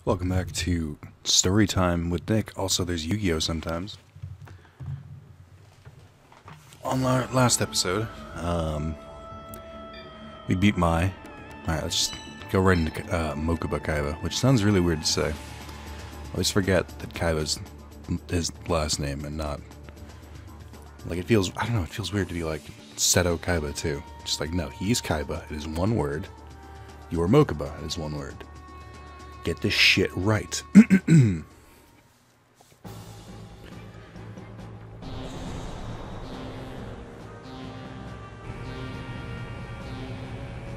Welcome back to Story Time with Nick. Also, there's Yu-Gi-Oh! Sometimes. On our last episode, we beat Mai. Alright, let's just go right into Mokuba Kaiba, which sounds really weird to say. I always forget that Kaiba's his last name and not... Like, it feels... I don't know, it feels weird to be like Seto Kaiba, too. Just like, no, he's Kaiba. It is one word. You're Mokuba. It is one word. Get this shit right.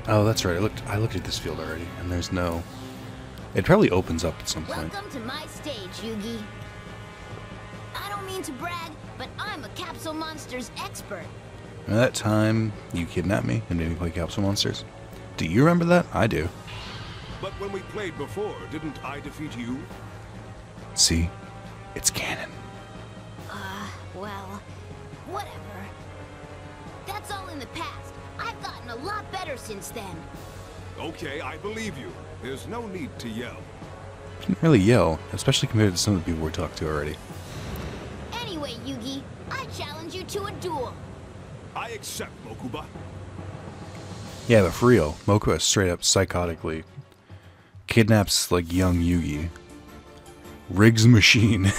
Oh, that's right. I looked at this field already, and there's no... It probably opens up at some point. Welcome to my stage, Yugi. I don't mean to brag, but I'm a Capsule Monsters expert. Remember that time you kidnapped me and made me play Capsule Monsters? Do you remember that? I do. But when we played before, didn't I defeat you? See? It's canon. Well, whatever. That's all in the past. I've gotten a lot better since then. Okay, I believe you. There's no need to yell. Didn't really yell, especially compared to some of the people we talked to already. Anyway, Yugi, I challenge you to a duel. I accept, Mokuba. Yeah, but for real, Mokuba straight up psychotically kidnaps, like, young Yugi, rigs a machine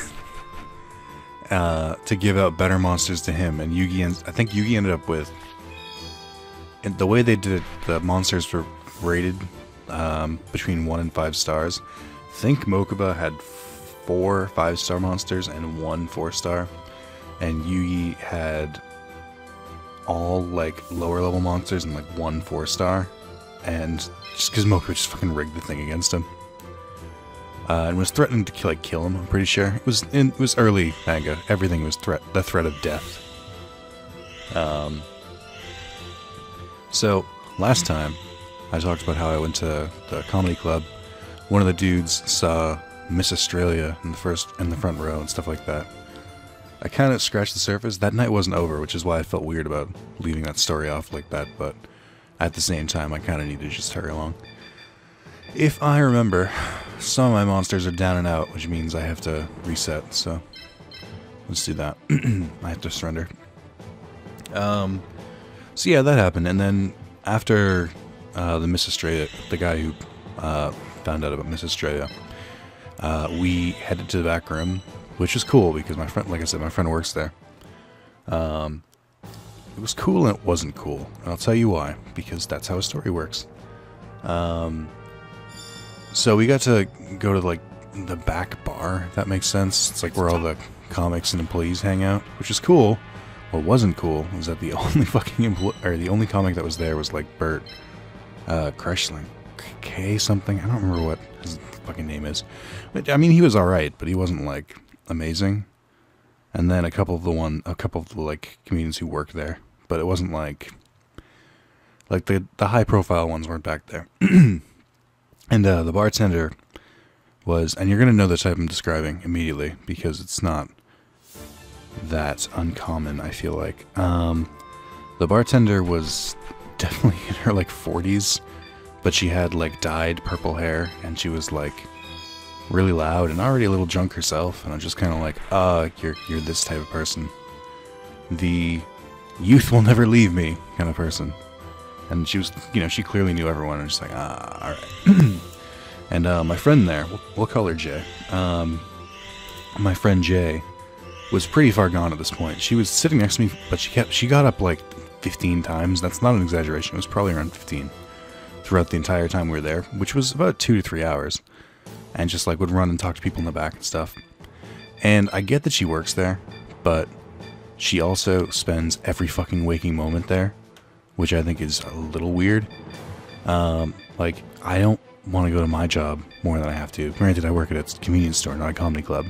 to give out better monsters to him, and I think Yugi ended up with... And the way they did it, the monsters were rated between 1 and 5 stars. I think Mokuba had 4 5-star monsters and 1 4-star, and Yugi had all, like, lower level monsters and, like, 1 4-star, and just because Mokuba just fucking rigged the thing against him. And was threatening to kill him, I'm pretty sure. It was early manga. Everything was the threat of death. So, last time, I talked about how I went to the comedy club. One of the dudes saw Miss Australia in the front row and stuff like that. I kind of scratched the surface. That night wasn't over, which is why I felt weird about leaving that story off like that, but at the same time, I kind of needed to just hurry along. If I remember, some of my monsters are down and out, which means I have to reset, so let's do that. I have to surrender. So yeah, that happened, and then after the Miss Australia, the guy who found out about Miss Australia, we headed to the back room, which is cool because my friend, like I said, my friend works there. It was cool and it wasn't cool, and I'll tell you why, because that's how a story works. So we got to go to, like, the back bar, if that makes sense. It's like where all the comics and employees hang out, which is cool. What wasn't cool was that the only fucking the only comic that was there was, like, Bert Kreschling, K something. I don't remember what his fucking name is. But, I mean, he was all right, but he wasn't, like, amazing. And then a couple of the like comedians who worked there, but it wasn't like the high profile ones weren't back there. And the bartender was, and you're gonna know the type I'm describing immediately because it's not that uncommon, I feel like. The bartender was definitely in her, like, 40s, but she had, like, dyed purple hair, and she was, like, really loud and already a little drunk herself, and I'm just kind of like, you're this type of person. The youth will never leave me kind of person. And she was, she clearly knew everyone, and just like, alright. And my friend there, we'll call her Jay. My friend Jay was pretty far gone at this point. She was sitting next to me, but she got up like 15 times. That's not an exaggeration. It was probably around 15 throughout the entire time we were there, which was about 2 to 3 hours. And just, like, would run and talk to people in the back and stuff. And I get that she works there, but she also spends every fucking waking moment there, which I think is a little weird. Like, I don't want to go to my job more than I have to. Granted, I work at a convenience store, not a comedy club.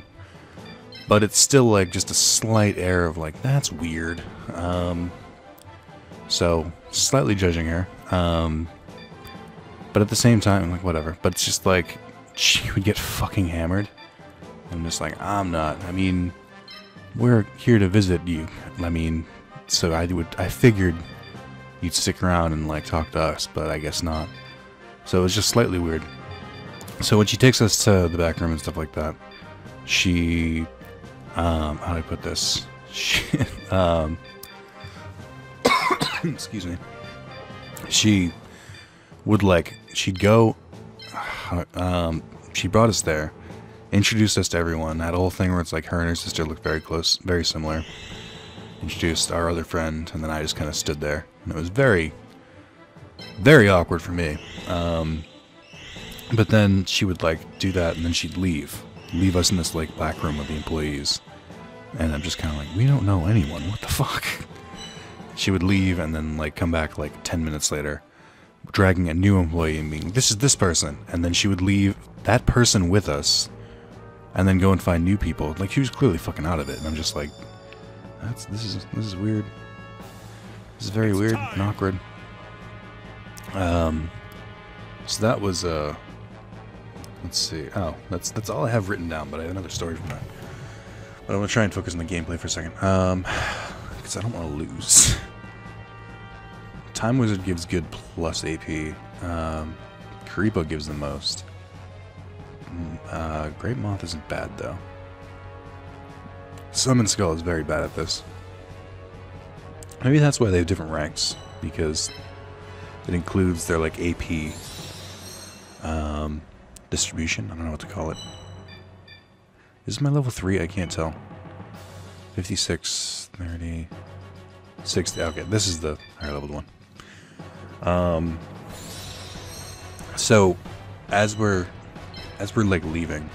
But it's still, like, just a slight air of, like, that's weird. So, slightly judging her. But at the same time, I'm like, whatever. But it's just, like, she would get fucking hammered. I'm just like, I'm not. I mean, we're here to visit you. I mean, so I figured you'd stick around and, like, talk to us, but I guess not. So it was just slightly weird. So when she takes us to the back room and stuff like that, she, how do I put this? She, excuse me. She would like, she'd go, she brought us there, introduced us to everyone, had a whole thing where it's like her and her sister looked very close, very similar. Introduced our other friend, and then I just kind of stood there, and it was very, very awkward for me. But then she would like do that, and then she'd leave us in this like back room with the employees, and I'm just kind of like, we don't know anyone, what the fuck? She would leave and then like come back like 10 minutes later, dragging a new employee and being, this is this person, and then she would leave that person with us, and then go and find new people. Like she was clearly fucking out of it, and I'm just like, this is weird. This is very weird and awkward. So that was let's see. Oh, that's all I have written down, but I have another story from that. But I'm gonna try and focus on the gameplay for a second. Because I don't want to lose. Time Wizard gives good plus AP. Karipo gives the most. Great Moth isn't bad though. Summon Skull is very bad at this. Maybe that's why they have different ranks, because it includes their like AP distribution. I don't know what to call it. This is my level 3, I can't tell. 56, 30, 60. Okay, this is the higher leveled one. So as we're like leaving,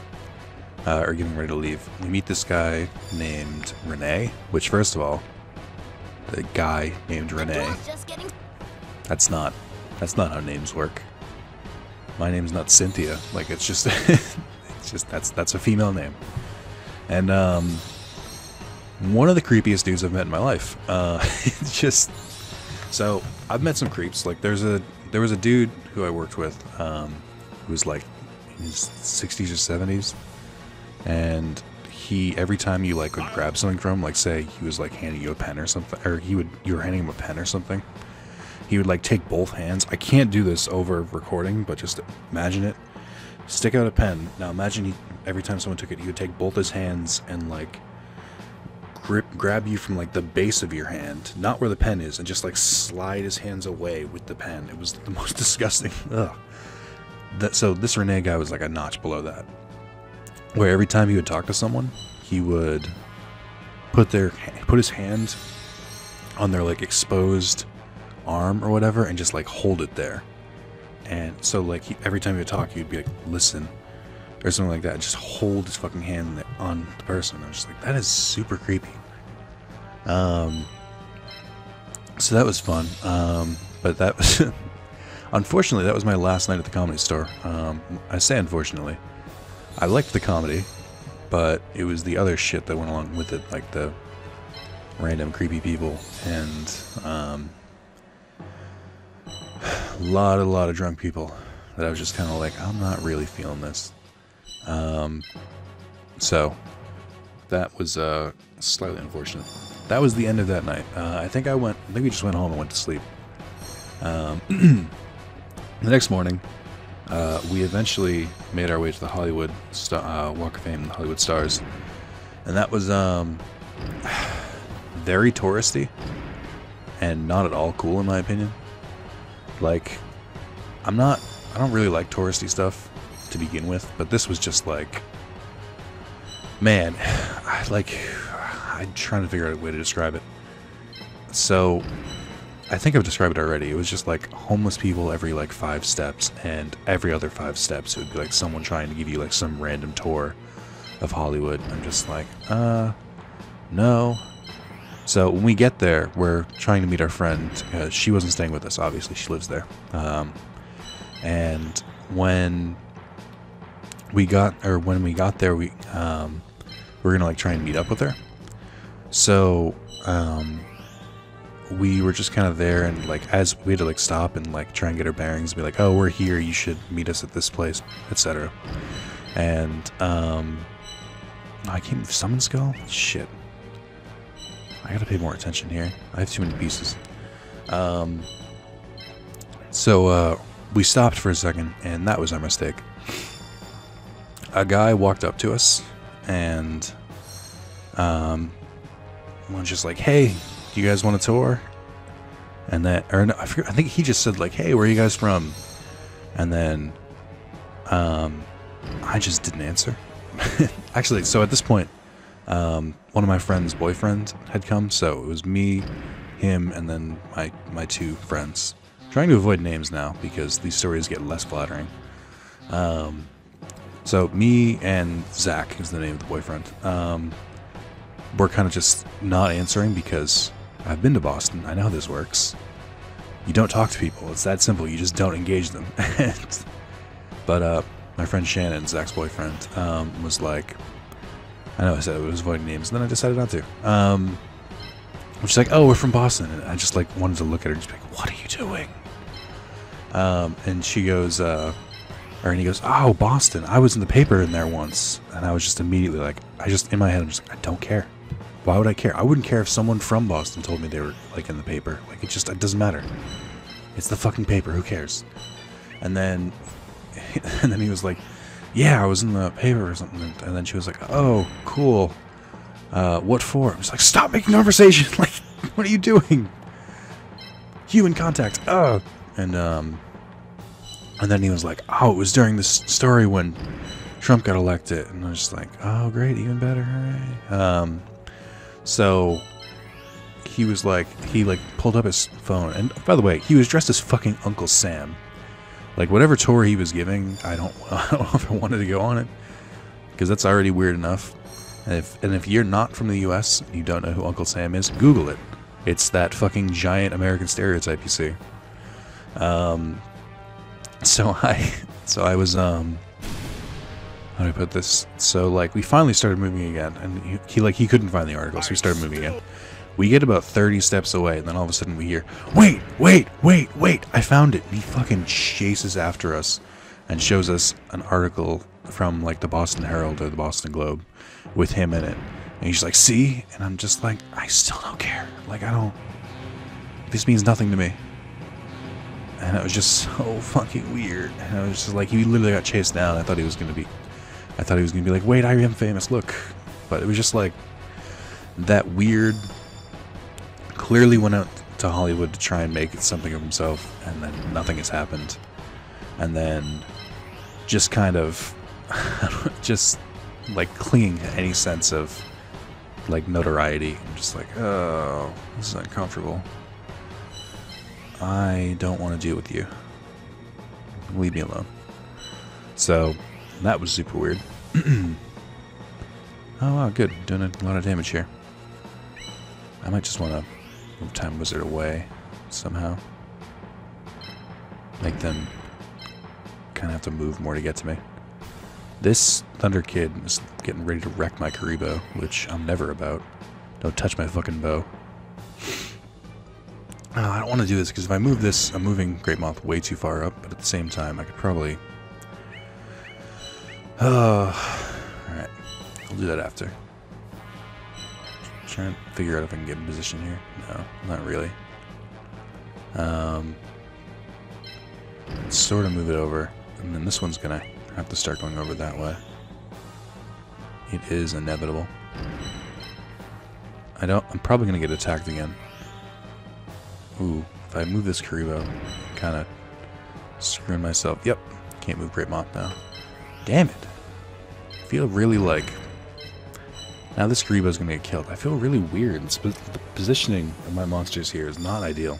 or getting ready to leave, we meet this guy named Renee, which first of all, the guy named Renee, that's not how names work. My name's not Cynthia. Like it's just that's a female name. And one of the creepiest dudes I've met in my life. It's just, so I've met some creeps. Like there was a dude who I worked with who was like in his 60s or 70s, and he, every time you like would grab something from him, like say he was like handing you a pen or something, or you were handing him a pen or something, he would like take both hands. I can't do this over recording, but just imagine it. Stick out a pen. Now imagine every time someone took it, he would take both his hands and like grab you from like the base of your hand, not where the pen is, and just like slide his hands away with the pen. It was the most disgusting. Ugh. So this Renee guy was like a notch below that, where every time he would talk to someone, he would put his hand on their like exposed arm or whatever, and just like hold it there. And so like every time he would talk, he'd be like, listen, or something like that. Just hold his fucking hand on the person. I was just like, that is super creepy. So that was fun. But that was unfortunately, that was my last night at the Comedy Store. I say unfortunately. I liked the comedy, but it was the other shit that went along with it, like the random creepy people and a lot of drunk people that I was just kind of like, I'm not really feeling this. So that was slightly unfortunate. That was the end of that night. I think we just went home and went to sleep. The next morning, we eventually made our way to the Hollywood Walk of Fame, the Hollywood Stars, and that was very touristy and not at all cool in my opinion. Like, I don't really like touristy stuff to begin with, but this was just like, man, I'm trying to figure out a way to describe it. So I think I've described it already. It was just like homeless people every like 5 steps, and every other 5 steps it would be like someone trying to give you like some random tour of Hollywood. I'm just like, no. So when we get there, we're trying to meet our friend. She wasn't staying with us, obviously. She lives there. And when we got there, we were gonna like try and meet up with her. So we were just kind of there, and like as we had to like stop and like try and get our bearings, and be like, oh, we're here, you should meet us at this place, etc. And I can't summon Skull. Shit. I gotta pay more attention here. I have too many pieces. So we stopped for a second, and that was our mistake. a guy walked up to us and was just like, "Hey, do you guys want a tour?" And then, or no, I think he just said like, "Hey, where are you guys from?" And then I just didn't answer. Actually, so at this point, one of my friend's boyfriend had come, so it was me, him, and then my two friends. Trying to avoid names now because these stories get less flattering. So me and Zach is the name of the boyfriend. We're kind of just not answering because I've been to Boston. I know how this works. You don't talk to people. It's that simple. You just don't engage them. But my friend Shannon, Zach's boyfriend, was like, I know I said it was avoiding names, and then I decided not to. She's like, "Oh, we're from Boston," and I just like wanted to look at her and just be like, "What are you doing?" And she goes, and he goes, "Oh, Boston. I was in the paper in there once," and I was just immediately like, in my head, I'm just like, I don't care. Why would I care? I wouldn't care if someone from Boston told me they were like in the paper. Like it doesn't matter. It's the fucking paper. Who cares? And then he was like, "Yeah, I was in the paper or something." And then she was like, "Oh, cool. What for?" I was like, "Stop making conversation. Like, what are you doing? Human contact." Oh, and then he was like, "Oh, it was during this story when Trump got elected." And I was just like, "Oh, great, even better, hooray." So he was like, he like pulled up his phone, and by the way, he was dressed as fucking Uncle Sam. Like whatever tour he was giving, I don't know if I wanted to go on it because that's already weird enough. And if you're not from the U.S. and you don't know who Uncle Sam is, Google it. It's that fucking giant American stereotype you see. So I was how do I put this? So like we finally started moving again, and he couldn't find the article, so we started moving again. We get about 30 steps away, and then all of a sudden we hear, "Wait, wait, wait, wait, I found it." And he fucking chases after us and shows us an article from like the Boston Herald or the Boston Globe with him in it. And he's like, "See?" And I'm just like, I still don't care. Like, this means nothing to me. And it was just so fucking weird. And I was just like, he literally got chased down. I thought he was gonna be like, "Wait, I am famous, look." But it was just like that weird, clearly went out to Hollywood to try and make something of himself, and then nothing has happened. And then just kind of just like clinging to any sense of like notoriety. I'm just like, oh, this is uncomfortable. I don't want to deal with you. Leave me alone. So that was super weird. Oh wow, good. Doing a lot of damage here. I might just want to move Time Wizard away somehow. Make them kind of have to move more to get to me. This Thunder Kid is getting ready to wreck my Karibo, which I'm never about. Don't touch my fucking bow. I don't want to do this because if I move this, I'm moving Great Moth way too far up, but at the same time, I could probably... Alright. I'll do that after. Trying to figure out if I can get in position here. No, not really. Sort of move it over, and then this one's gonna have to start going over that way. It is inevitable. I'm probably gonna get attacked again. Ooh, if I move this Karibo, I'm kinda screwing myself. Yep, can't move Great Moth now. Damn it. I feel really like... Now this Karibo's gonna get killed. I feel really weird. The positioning of my monsters here is not ideal.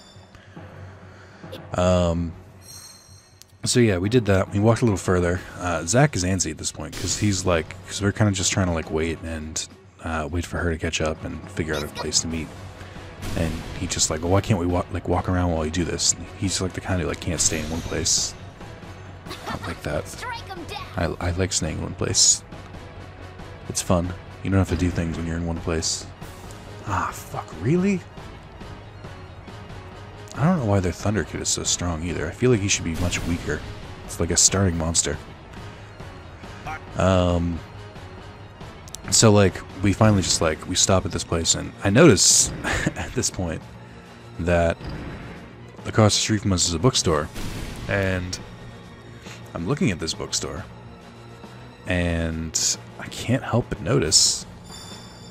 So yeah, we did that. We walked a little further. Zach is antsy at this point because we're kind of just trying to like wait and wait for her to catch up and figure out a place to meet. And he's just like, "Well, why can't we walk around while you do this?" And he's like the kind of like can't stay in one place. I like that. I like staying in one place. It's fun. You don't have to do things when you're in one place. Ah, fuck, really? I don't know why their Thunder Kid is so strong either. I feel like he should be much weaker. It's like a starting monster. So like, we finally just like, we stop at this place, and I notice at this point that across the street from us is a bookstore. And I'm looking at this bookstore, and I can't help but notice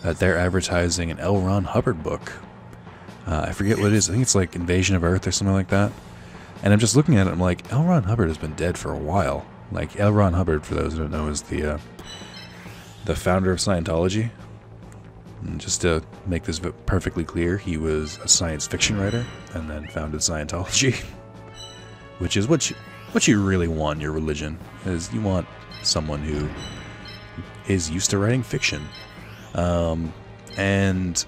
that they're advertising an L. Ron Hubbard book. I forget what it is. I think it's like Invasion of Earth or something like that. And I'm just looking at it, I'm like, L. Ron Hubbard has been dead for a while. Like, L. Ron Hubbard, for those who don't know, is the founder of Scientology. And just to make this perfectly clear, he was a science fiction writer and then founded Scientology. Which is what you really want in your religion, is you want someone who is used to writing fiction. And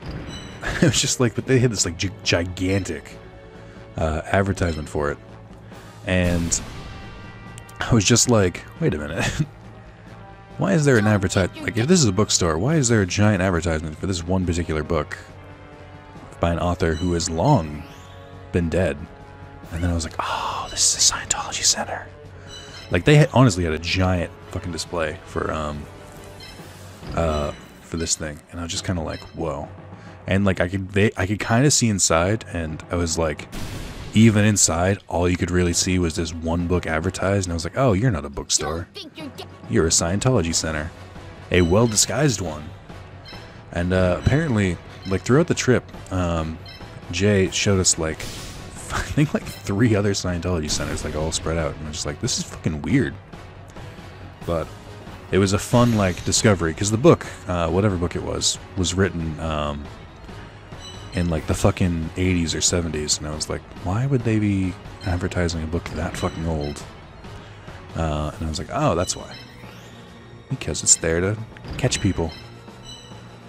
it was just like, but they had this like gigantic advertisement for it, and I was just like, wait a minute, why is there an advertisement? Like, if this is a bookstore, why is there a giant advertisement for this one particular book by an author who has long been dead? And then I was like, oh, this is a Scientology center. Like, they honestly had a giant fucking display for this thing, and I was just kind of like, whoa. And like I could kind of see inside, and I was like, even inside, all you could really see was this one book advertised, and I was like, oh, you're not a bookstore. You're a Scientology center. A well-disguised one. And apparently, like throughout the trip, Jay showed us like, I think like 3 other Scientology centers, like all spread out, and I was just like, this is fucking weird. But it was a fun like discovery, because the book, whatever book it was written in like the fucking 80s or 70s, and I was like, why would they be advertising a book that fucking old? And I was like, oh, that's why. Because it's there to catch people.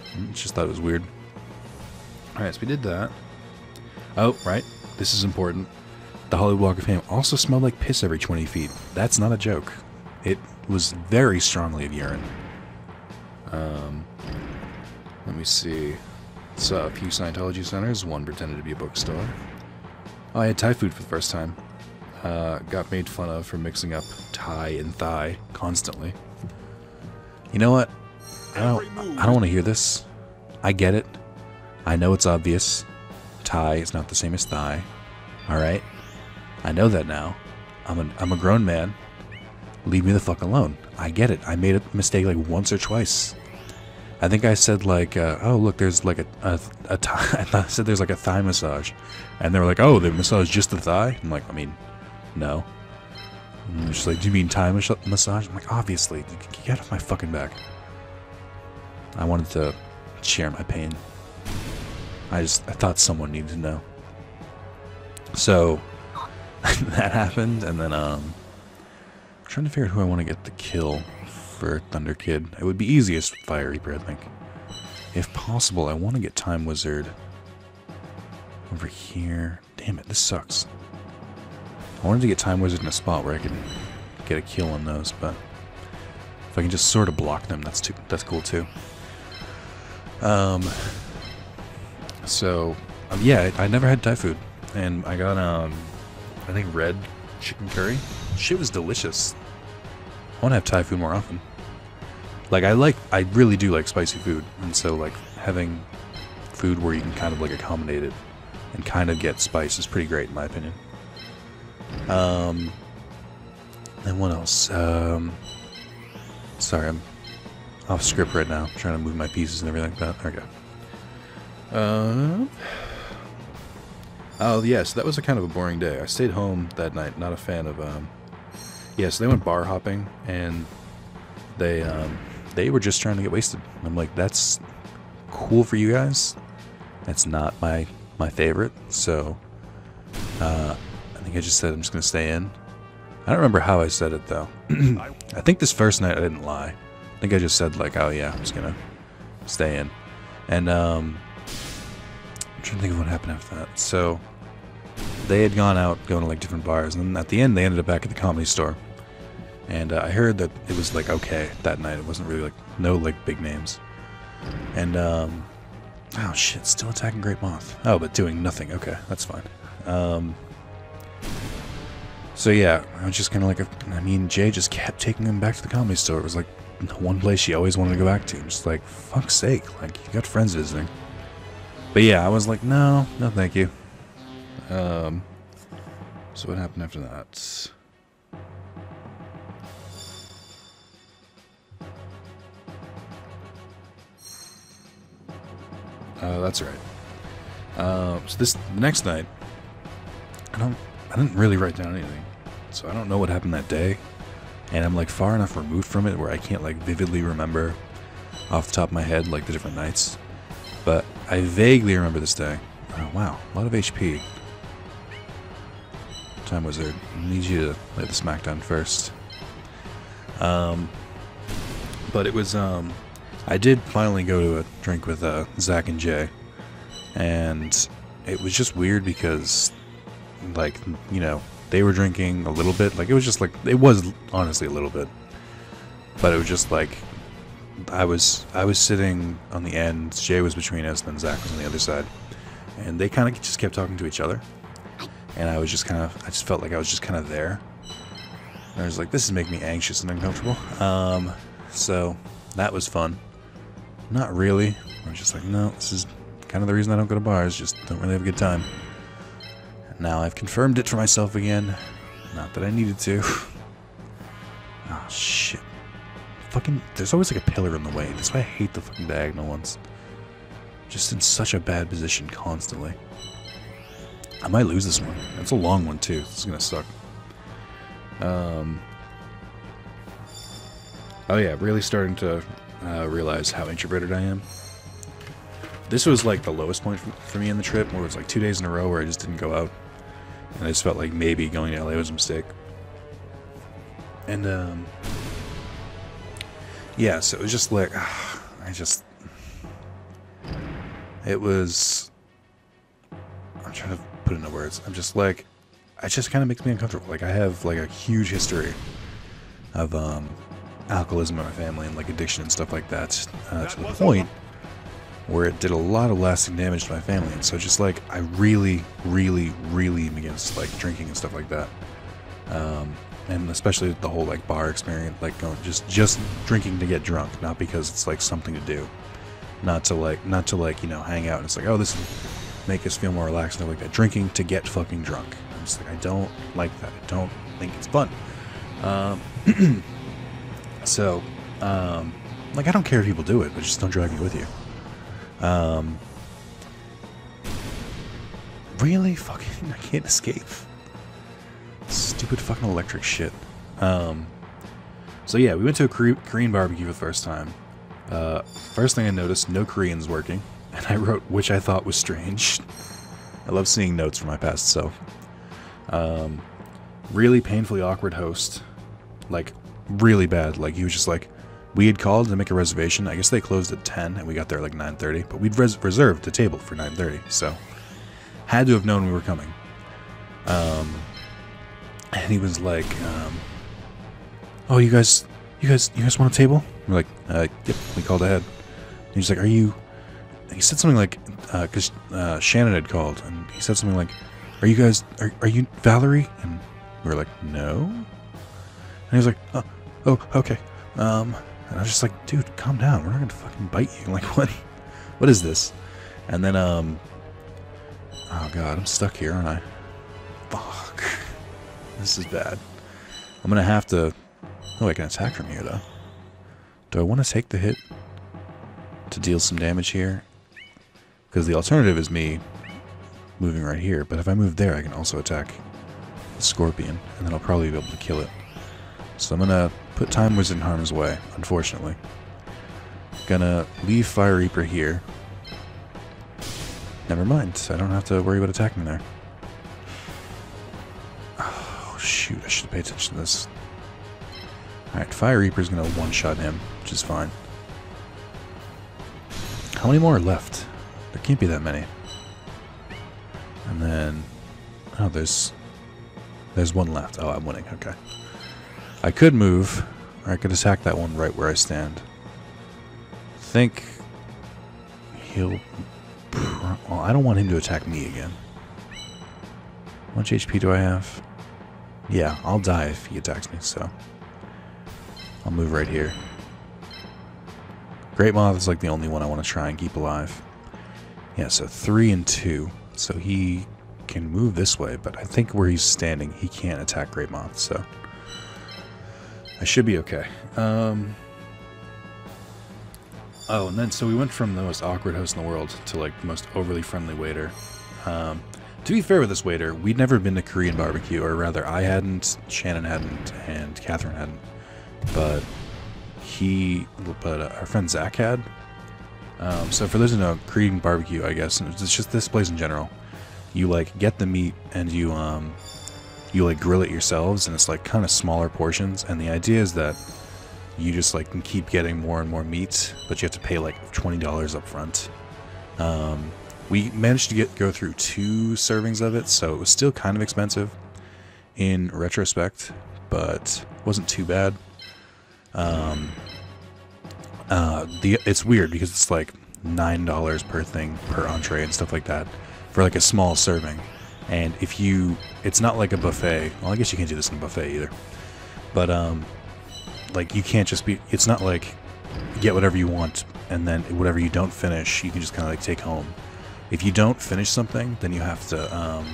I just thought it was weird. Alright, so we did that. Oh, right. This is important. The Hollywood Walk of Fame also smelled like piss every 20 feet. That's not a joke. It was very strongly of urine. Let me see. Saw a few Scientology centers. One pretended to be a bookstore. Oh, I had Thai food for the first time. Got made fun of for mixing up Thai and Thai constantly. You know what? I don't want to hear this. I get it. I know it's obvious. Thai is not the same as Thai. Alright? I know that now. I'm a grown man. Leave me the fuck alone. I get it. I made a mistake like once or twice. I think I said like, oh look, there's like a thigh. I said there's like a thigh massage, and they were like, oh, they massage just the thigh. I'm like, I mean, no. And they're just like, do you mean Thai massage? I'm like, obviously. Get off my fucking back. I wanted to share my pain. I thought someone needed to know. So that happened, and then I'm trying to figure out who I want to get the kill for Thunder Kid. It would be easiest with Fire Reaper, I think. If possible, I want to get Time Wizard over here. Damn it, this sucks. I wanted to get Time Wizard in a spot where I could get a kill on those, but if I can just sort of block them, that's cool too. So yeah, I never had Thai food, and I got I think red chicken curry. Shit was delicious. I want to have Thai food more often. Like, I really do like spicy food, and so like having food where you can kind of like accommodate it and kind of get spice is pretty great in my opinion. And what else? Sorry, I'm off script right now. I'm trying to move my pieces and everything like that. There we go. Oh yeah, so that was a kind of a boring day. I stayed home that night. Not a fan of yeah, so they went bar hopping, and they were just trying to get wasted. I'm like, that's cool for you guys. That's not my favorite. So I think I just said I'm just gonna stay in. I don't remember how I said it though. I think this first night I didn't lie. I think I just said like, oh yeah, I'm just gonna stay in. And I'm trying to think of what happened after that. So they had gone out, going to like different bars, and then at the end they ended up back at the Comedy Store. And I heard that it was like okay that night. It wasn't really like no like big names. And oh shit, still attacking Great Moth. Oh, but doing nothing. Okay, that's fine. So yeah, I was just kind of like, I mean, Jay just kept taking him back to the Comedy Store. It was like the one place she always wanted to go back to. I'm just like, fuck's sake, like you got friends visiting. But yeah, I was like, no thank you. So what happened after that? That's right. So the next night, I didn't really write down anything, so I don't know what happened that day, and I'm like far enough removed from it where I can't like vividly remember off the top of my head like the different nights, but I vaguely remember this day. Oh wow, a lot of HP. Time Wizard, I need you to lay the smackdown first. But it was I did finally go to a drink with Zach and Jay, and it was just weird because, like, you know, they were drinking a little bit. Like, it was just like, it was honestly a little bit, but it was just like I was sitting on the end, Jay was between us, and then Zach was on the other side, and they kind of just kept talking to each other, and I was just kind of, I just felt like I was just kind of there. And I was like, this is making me anxious and uncomfortable. So that was fun. Not really. I was just like, no, this is kind of the reason I don't go to bars. Just don't really have a good time. And now I've confirmed it for myself again. Not that I needed to. Oh, shit. Fucking, there's always like a pillar in the way. That's why I hate the fucking diagonal ones. Just in such a bad position constantly. I might lose this one. It's a long one too. This is gonna suck. Oh yeah, really starting to realize how introverted I am. This was like the lowest point for me in the trip, where it was like 2 days in a row where I just didn't go out. And I just felt like maybe going to LA was a mistake. And, yeah, so it was just like, it was, I'm trying to put it into words. I'm just like, it just kind of makes me uncomfortable. Like, I have like a huge history of alcoholism in my family and like addiction and stuff like that, to the point where it did a lot of lasting damage to my family. And so just like, I really, really, really am against like drinking and stuff like that. And especially the whole like bar experience, like going just drinking to get drunk, not because it's like something to do, not to like, you know, hang out and it's like, oh, this will make us feel more relaxed and stuff like that. Drinking to get fucking drunk. I'm just like, I don't like that. I don't think it's fun. So, like, I don't care if people do it, but just don't drag me with you. Really? Fucking, I can't escape. Stupid fucking electric shit. So yeah, we went to a Korean barbecue for the first time. First thing I noticed, no Koreans working, and I wrote, which I thought was strange. I love seeing notes from my past self. Really painfully awkward host. Like, really bad. Like, he was just like, we had called to make a reservation. I guess they closed at 10, and we got there at like 9:30, but we'd reserved the table for 9:30, so had to have known we were coming. And he was like, oh, you guys want a table? We're like, yep, we called ahead. And he's like, are you, he said something like, because Shannon had called, and he said something like, are you guys, are you Valerie? And we were like, no. And he was like, oh, okay. And I was just like, dude, calm down. We're not gonna fucking bite you. Like, what is this? And then, oh god, I'm stuck here, aren't I? Fuck. This is bad. I'm gonna have to, oh, I can attack from here, though. Do I want to take the hit to deal some damage here? Because the alternative is me moving right here, but if I move there, I can also attack the scorpion, and then I'll probably be able to kill it. So I'm gonna put Time Wizard in harm's way, unfortunately. Gonna leave Fire Reaper here. Never mind, I don't have to worry about attacking there. Oh shoot, I should pay attention to this. Alright, Fire Reaper's gonna one-shot him, which is fine. How many more are left? There can't be that many. And then, oh, there's one left. Oh, I'm winning, okay. I could move, or I could attack that one right where I stand. I think he'll, well, I don't want him to attack me again. How much HP do I have? Yeah, I'll die if he attacks me, so I'll move right here. Great Moth is like the only one I want to try and keep alive. Yeah, so 3 and 2. So he can move this way, but I think where he's standing, he can't attack Great Moth, so I should be okay. Oh, and then so we went from the most awkward host in the world to like the most overly friendly waiter. To be fair with this waiter, we'd never been to Korean BBQ, or rather I hadn't, Shannon hadn't, and Catherine hadn't. But our friend Zach had. So for those who know, Korean BBQ, I guess, and it's just this place in general. You like get the meat and you like grill it yourselves, and it's like kind of smaller portions. And the idea is that you just like can keep getting more and more meat, but you have to pay like $20 up front. We managed to go through 2 servings of it, so it was still kind of expensive in retrospect, but it wasn't too bad. It's weird because it's like $9 per thing per entree and stuff like that for like a small serving. And if it's not like a buffet. Well, I guess you can't do this in a buffet either. But like you can't just it's not like you get whatever you want and then whatever you don't finish, you can just kind of like take home. If you don't finish something, then you have to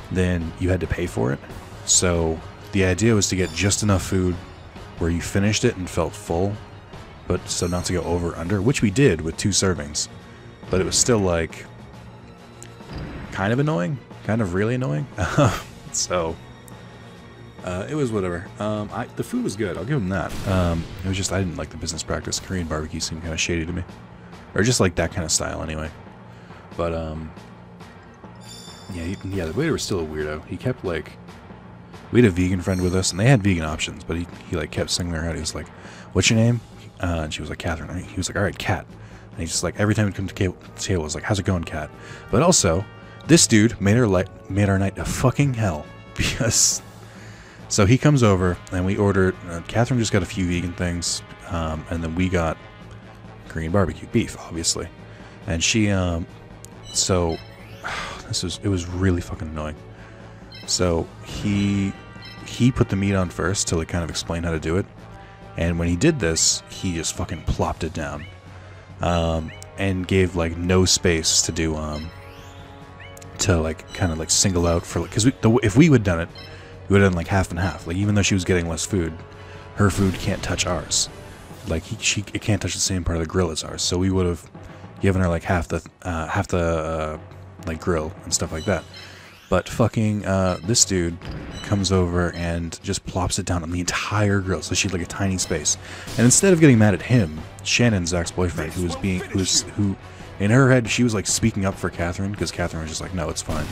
then you had to pay for it. So the idea was to get just enough food where you finished it and felt full, but so not to go over or under, which we did with 2 servings. But it was still like kind of annoying, kind of really annoying. So it was whatever. The food was good, I'll give them that. It was just I didn't like the business practice. Korean BBQ seemed kind of shady to me, or just like that kind of style anyway. But yeah, the waiter was still a weirdo. He kept like, we had a vegan friend with us, and they had vegan options, but he like kept singling her out. He was like, "What's your name?" And she was like, "Catherine." And he was like, "All right, Cat." And he's just like, every time he'd come to the table, was like, "How's it going, Cat?" But also, this dude made our night a fucking hell, because so he comes over and we ordered. Catherine just got a few vegan things, and then we got Korean BBQ beef, obviously, and she so it was really fucking annoying. So he put the meat on first to like kind of explain how to do it, and when he did this, he just fucking plopped it down, and gave like no space to do to like kind of like single out for like, because if we would have done it, we would have done like half and half. Like even though she was getting less food, her food can't touch ours. Like it can't touch the same part of the grill as ours. So we would have given her like half the like grill and stuff like that. But fucking this dude comes over and just plops it down on the entire grill, so she had like a tiny space. And instead of getting mad at him, Shannon, Zach's boyfriend, who in her head she was like speaking up for Catherine, because Catherine was just like, no, it's fine.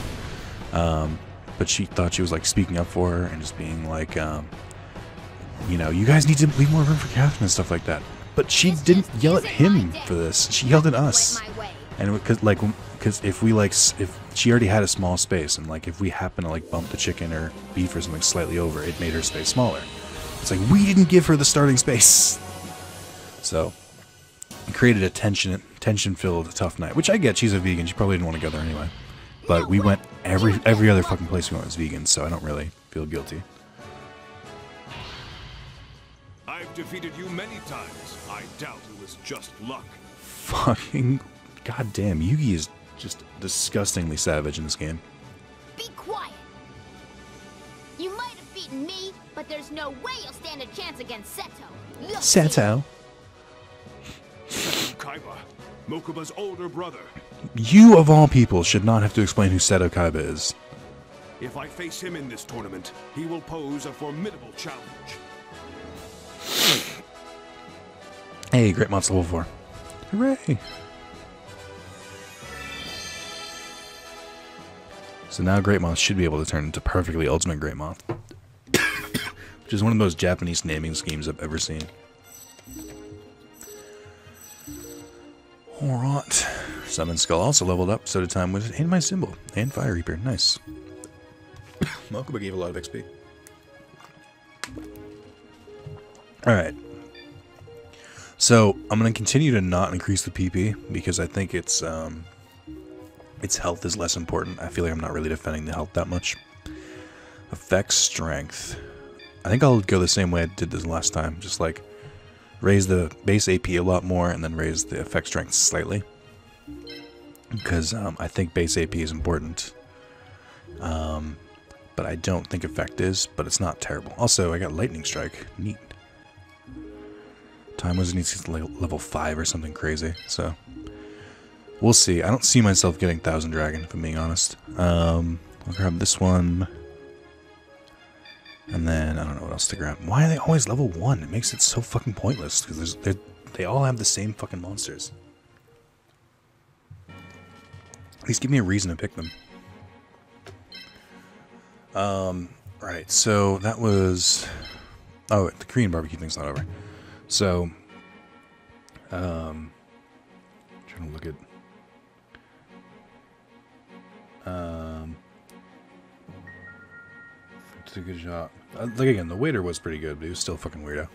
But she thought she was like speaking up for her and just being like, you know, you guys need to leave more room for Catherine and stuff like that. But she didn't yell at him for this. She yelled at us. And because if she already had a small space, and like if we happen to like bump the chicken or beef or something slightly over, it made her space smaller. It's like we didn't give her the starting space. So it created a tension-filled, tough night. Which I get. She's a vegan. She probably didn't want to go there anyway. But we went every other fucking place we went was vegan, so I don't really feel guilty. I've defeated you many times. I doubt it was just luck. Fucking goddamn, Yugi is just disgustingly savage in this game. Be quiet. You might have beaten me, but there's no way you'll stand a chance against Seto. Seto? Kaiba, Mokuba's older brother. You, of all people, should not have to explain who Seto Kaiba is. If I face him in this tournament, he will pose a formidable challenge. Hey, Great Moth's level 4. Hooray! So now Great Moth should be able to turn into perfectly Ultimate Great Moth. Which is one of the most Japanese naming schemes I've ever seen. Alright. Summon Skull also leveled up, so did Time Wizard and my symbol. And Fire Reaper. Nice. Mokuba gave a lot of XP. Alright. So, I'm going to continue to not increase the PP, because I think its health is less important. I feel like I'm not really defending the health that much. Effect Strength. I think I'll go the same way I did this last time. Just like, raise the base AP a lot more, and then raise the effect strength slightly. Because I think base AP is important. But I don't think effect is, but it's not terrible. Also, I got Lightning Strike. Neat. Time Wizard needs to get to level 5 or something crazy, so we'll see. I don't see myself getting Thousand Dragon, if I'm being honest. I'll grab this one. And then, I don't know what else to grab. Why are they always level 1? It makes it so fucking pointless, because they all have the same fucking monsters. At least give me a reason to pick them. Right, so that was... Oh, the Korean BBQ thing's not over. So, trying to look at... did a good job. Like, again, the waiter was pretty good, but he was still a fucking weirdo.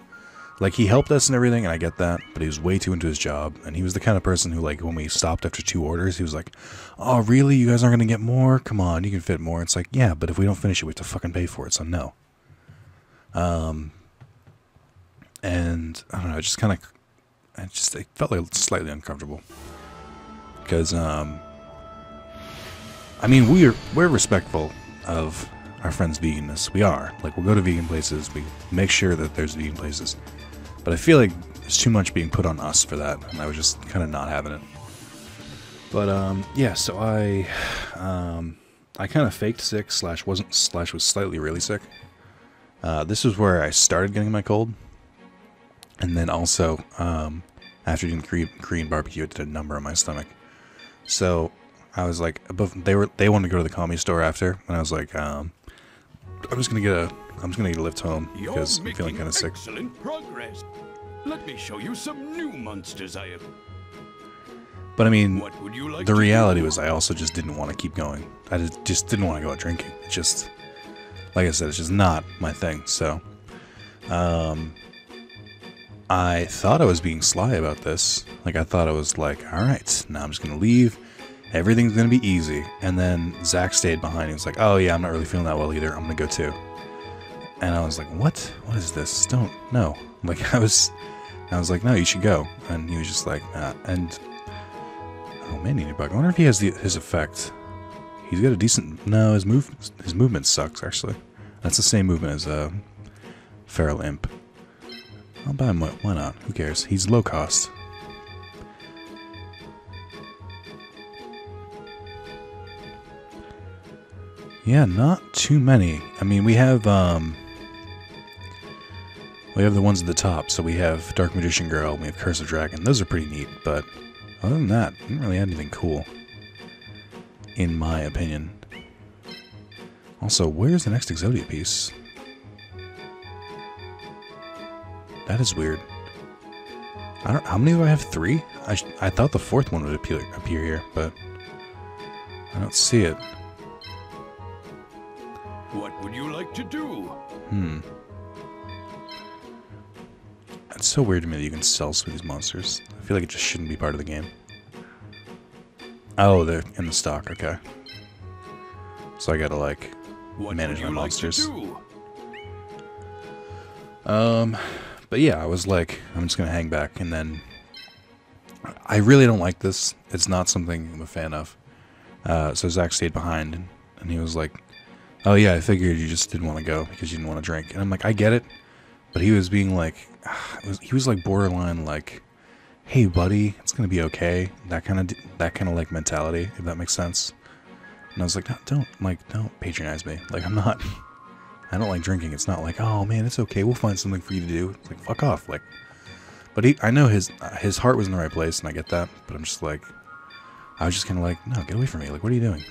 Like, he helped us and everything, and I get that, but he was way too into his job, and he was the kind of person who, like, when we stopped after 2 orders, he was like, oh, really? You guys aren't gonna get more? Come on, you can fit more. It's like, yeah, but if we don't finish it, we have to fucking pay for it, so no. And, I don't know, it just kind of, it felt like slightly uncomfortable. Because, I mean, we're respectful of our friends' veganness. We are. Like, we'll go to vegan places, we make sure that there's vegan places. But I feel like there's too much being put on us for that, and I was just kind of not having it. But, yeah, so I kind of faked sick, was slightly really sick. This is where I started getting my cold. And then also, after doing Korean BBQ, it did a number on my stomach. So, I was like, they wanted to go to the commie store after, and I was like, I'm just gonna get a lift home because I'm feeling kind of sick. Excellent progress. Let me show you some new monsters I have. But I mean, What would you like the to reality do? was I also just didn't want to keep going. I just didn't want to go out drinking. It's just, like I said, it's just not my thing. So, I thought I was being sly about this. Like, I thought I was like, all right, now I'm just gonna leave. Everything's gonna be easy. And then Zach stayed behind. He was like, oh yeah, I'm not really feeling that well either. I'm gonna go too. And I was like, what? What is this? No. Like, I was like, no, you should go. And he was just like, nah. And, oh man, Bug. I wonder if he has his effect. He's got a decent, no, his movement sucks, actually. That's the same movement as, Feral Imp. I'll buy him, why not? Who cares? He's low cost. Yeah, not too many. I mean, we have the ones at the top. So we have Dark Magician Girl, we have Curse of Dragon. Those are pretty neat, but other than that, I didn't really have anything cool, in my opinion. Also, where's the next Exodia piece? That is weird. How many do I have? 3? I thought the 4th one would appear here, but I don't see it. What would you like to do? It's so weird to me that you can sell some of these monsters. I feel like it just shouldn't be part of the game. Oh, they're in the stock, okay. So I gotta, like, manage my monsters. But yeah, I was like, I'm just gonna hang back, and then I really don't like this. It's not something I'm a fan of. So Zach stayed behind, and he was like, oh yeah, I figured you just didn't want to go because you didn't want to drink. And I'm like, I get it. But he was being like, he was like borderline like, hey buddy, it's gonna be okay. That kind of like mentality, if that makes sense. And I was like, no, don't patronize me. Like, I don't like drinking. It's not like, oh man, it's okay. We'll find something for you to do. It's like, fuck off. Like, but I know his heart was in the right place, and I get that. But I'm just like, I was just kind of like, no, get away from me. Like, what are you doing?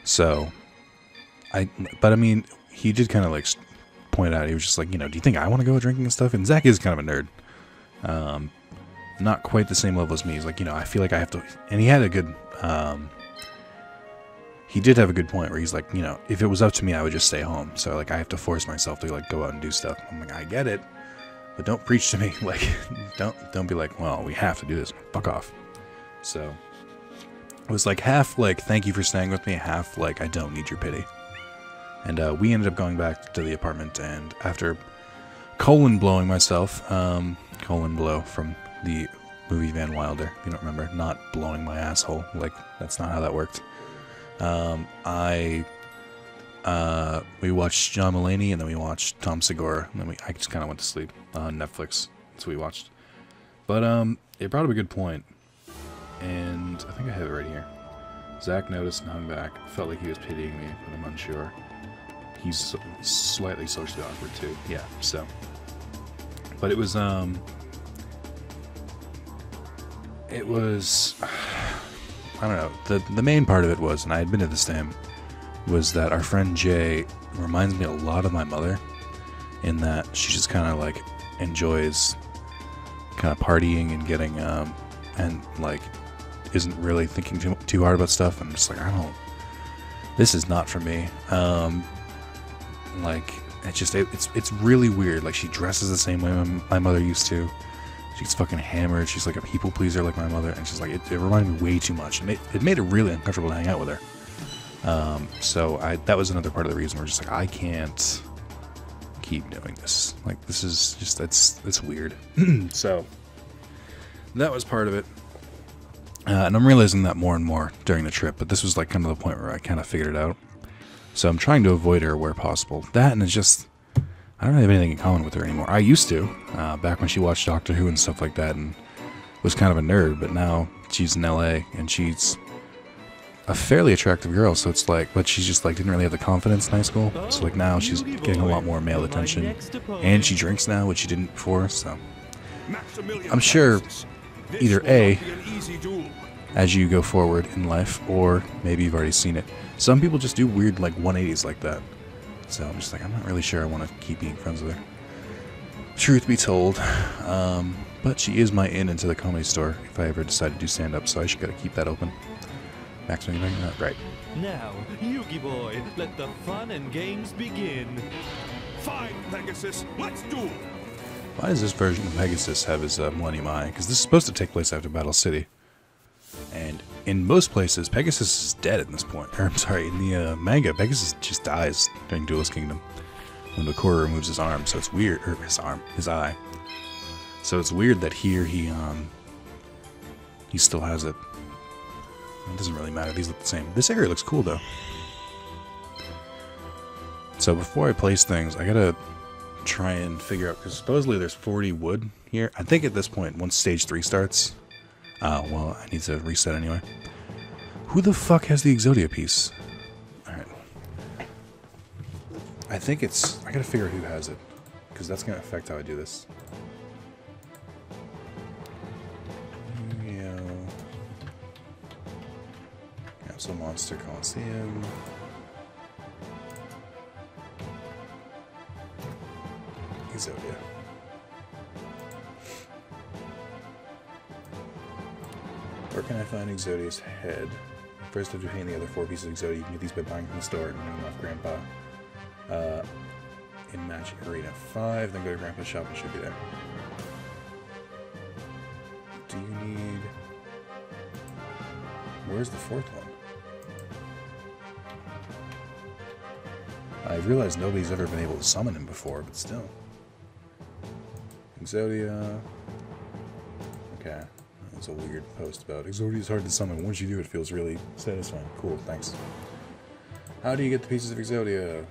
So, but I mean, he did kind of like point out, he was just like, do you think I want to go drinking and stuff? And Zach is kind of a nerd. Not quite the same level as me. He's like, I feel like I have to, and he had a good, he did have a good point where he's like, if it was up to me, I would just stay home. So like, I have to force myself to like go out and do stuff. I'm like, I get it, but don't preach to me. Like, don't be like, well, we have to do this. Fuck off. So it was like half like, thank you for staying with me, half like, I don't need your pity. And we ended up going back to the apartment, and after colon blowing myself, colon blow from the movie Van Wilder, if you don't remember, not blowing my asshole, like, that's not how that worked. I We watched John Mulaney, and then we watched Tom Segura, and then I just kind of went to sleep on Netflix. That's what we watched. But it brought up a good point, and I think I have it right here. Zach noticed and hung back. Felt like he was pitying me, but I'm unsure. He's slightly socially awkward too. Yeah, so. But it was I don't know. The main part of it was, and I admitted this to him, was that our friend Jay reminds me a lot of my mother, in that she just kind of like enjoys kind of partying and getting and like isn't really thinking too hard about stuff. And I'm just like, this is not for me. Like it's really weird. Like, she dresses the same way my mother used to. She gets fucking hammered. She's like a people pleaser like my mother, and she's like, it reminded me way too much. It made it really uncomfortable to hang out with her. So that was another part of the reason we're just like, I can't keep doing this. Like, this is just, it's weird. So that was part of it. And I'm realizing that more and more during the trip, but this was like kind of the point where I kind of figured it out. So I'm trying to avoid her where possible. That, and it's just, I don't really have anything in common with her anymore. I used to, back when she watched Doctor Who and stuff like that, and was kind of a nerd, but now she's in LA, and she's a fairly attractive girl, so it's like, but she's just like, didn't really have the confidence in high school, so like now she's getting a lot more male attention, and she drinks now, which she didn't before, so I'm sure either A, as you go forward in life, or maybe you've already seen it. Some people just do weird like 180s like that. So I'm just like, I'm not really sure I want to keep being friends with her. Truth be told. But she is my in into the Comedy Store if I ever decide to do stand-up, so I should gotta keep that open. Max, when you bring that? Right. Now, Yugi boy, let the fun and games begin. Fine, Pegasus, let's duel. Why does this version of Pegasus have his Millennium Eye? Because this is supposed to take place after Battle City. And in most places, Pegasus is dead at this point. Or, I'm sorry, in the manga, Pegasus just dies during Duelist Kingdom when Bakura removes his arm. So it's weird, or his eye. So it's weird that here he still has it. It doesn't really matter. These look the same. This area looks cool though. So before I place things, I gotta try and figure out, because supposedly there's 40 wood here. I think at this point, once stage 3 starts. Well, I need to reset anyway. Who the fuck has the Exodia piece? Alright. I think it's... I gotta figure out who has it, because that's gonna affect how I do this. Capsule Monster Coliseum. Exodia. Where can I find Exodia's head? First, after paying the other 4 pieces of Exodia, you can get these by buying from the store and running them off Grandpa. In Magic Arena 5, then go to Grandpa's shop and it should be there. Do you need... Where's the 4th one? I realized nobody's ever been able to summon him before, but still. Exodia... Okay. That was a weird post about Exodia is hard to summon. Once you do, it feels really satisfying. Cool, thanks. How do you get the pieces of Exodia?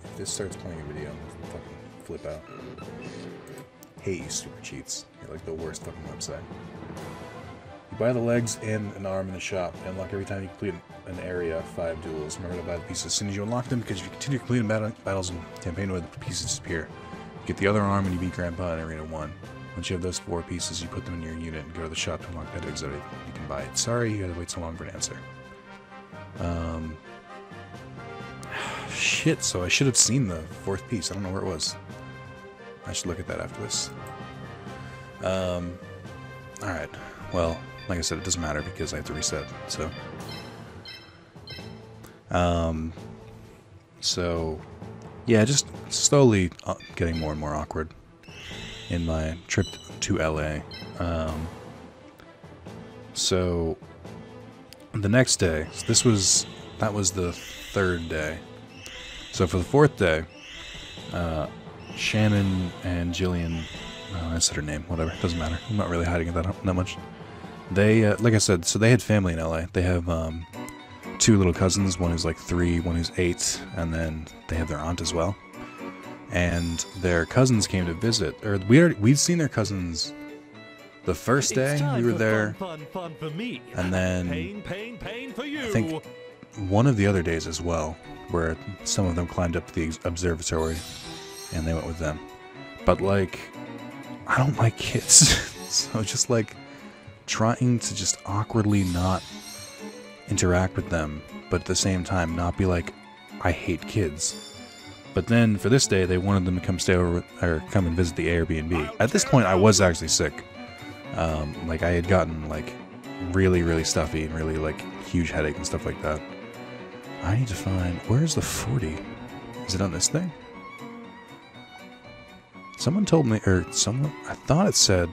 If this starts playing a video, I'm gonna fucking flip out. Hate you, super cheats. You're like the worst fucking website. You buy the legs and an arm in the shop. And unlock every time you complete an area 5 duels. Remember to buy the pieces as soon as you unlock them, because if you continue completing battles in campaign mode, the pieces disappear. You get the other arm and you beat Grandpa in Arena 1. Once you have those 4 pieces, you put them in your unit and go to the shop to unlock that Exodia. You can buy it. Sorry, you gotta wait so long for an answer. Shit, so I should have seen the 4th piece. I don't know where it was. I should look at that after this. Alright. Well, like I said, it doesn't matter because I have to reset, so... So... Yeah, just slowly getting more and more awkward in my trip to LA. So... The next day, so that was the 3rd day. So for the 4th day, Shannon and Jillian, I said her name, whatever, doesn't matter. I'm not really hiding it that much. They, like I said, so they had family in LA. They have two little cousins. One who's like 3, one who's 8, and then they have their aunt as well. And their cousins came to visit, or we'd seen their cousins the first day we were there, fun for me. and then Pain for you. I think one of the other days as well, where some of them climbed up to the observatory, and they went with them. But like, I don't like kids, so just like trying to just awkwardly not interact with them, but at the same time not be like, I hate kids. But then for this day, they wanted them to come stay over, or come and visit the Airbnb. At this point, I was actually sick. Like I had gotten like really, really stuffy and really like huge headache and stuff like that. I need to find, where's the 40? Is it on this thing? Someone told me, or someone, I thought it said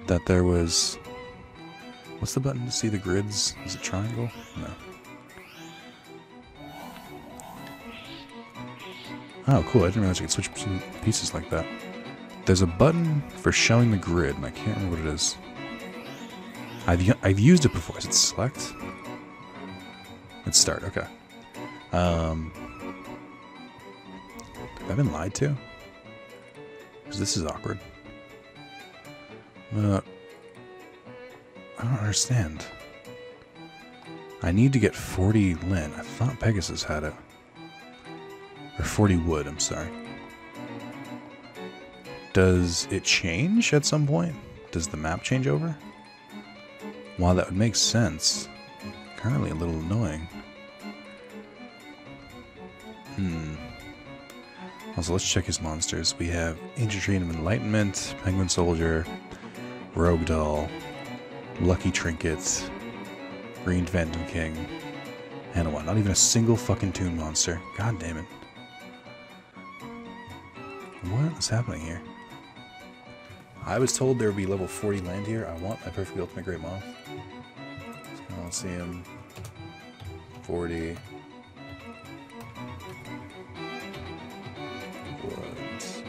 that there was, what's the button to see the grids? Is it triangle? No. Oh, cool. I didn't realize you could switch between pieces like that. There's a button for showing the grid, and I can't remember what it is. I've used it before. Is it select? It's start. Okay. Have I been lied to? Because this is awkward. I don't understand. I need to get 40 Lin. I thought Pegasus had it. Or 40 wood, I'm sorry. Does it change at some point? Does the map change over? While that would make sense, currently a little annoying. Also, let's check his monsters. We have Ancient Tree of Enlightenment, Penguin Soldier, Rogue Doll, Lucky Trinket, Green Phantom King, and what? Not even a single fucking Toon monster. God damn it. What is happening here? I was told there would be level 40 land here. I want my Perfectly Ultimate Great Moth. Coliseum. 40. Woods.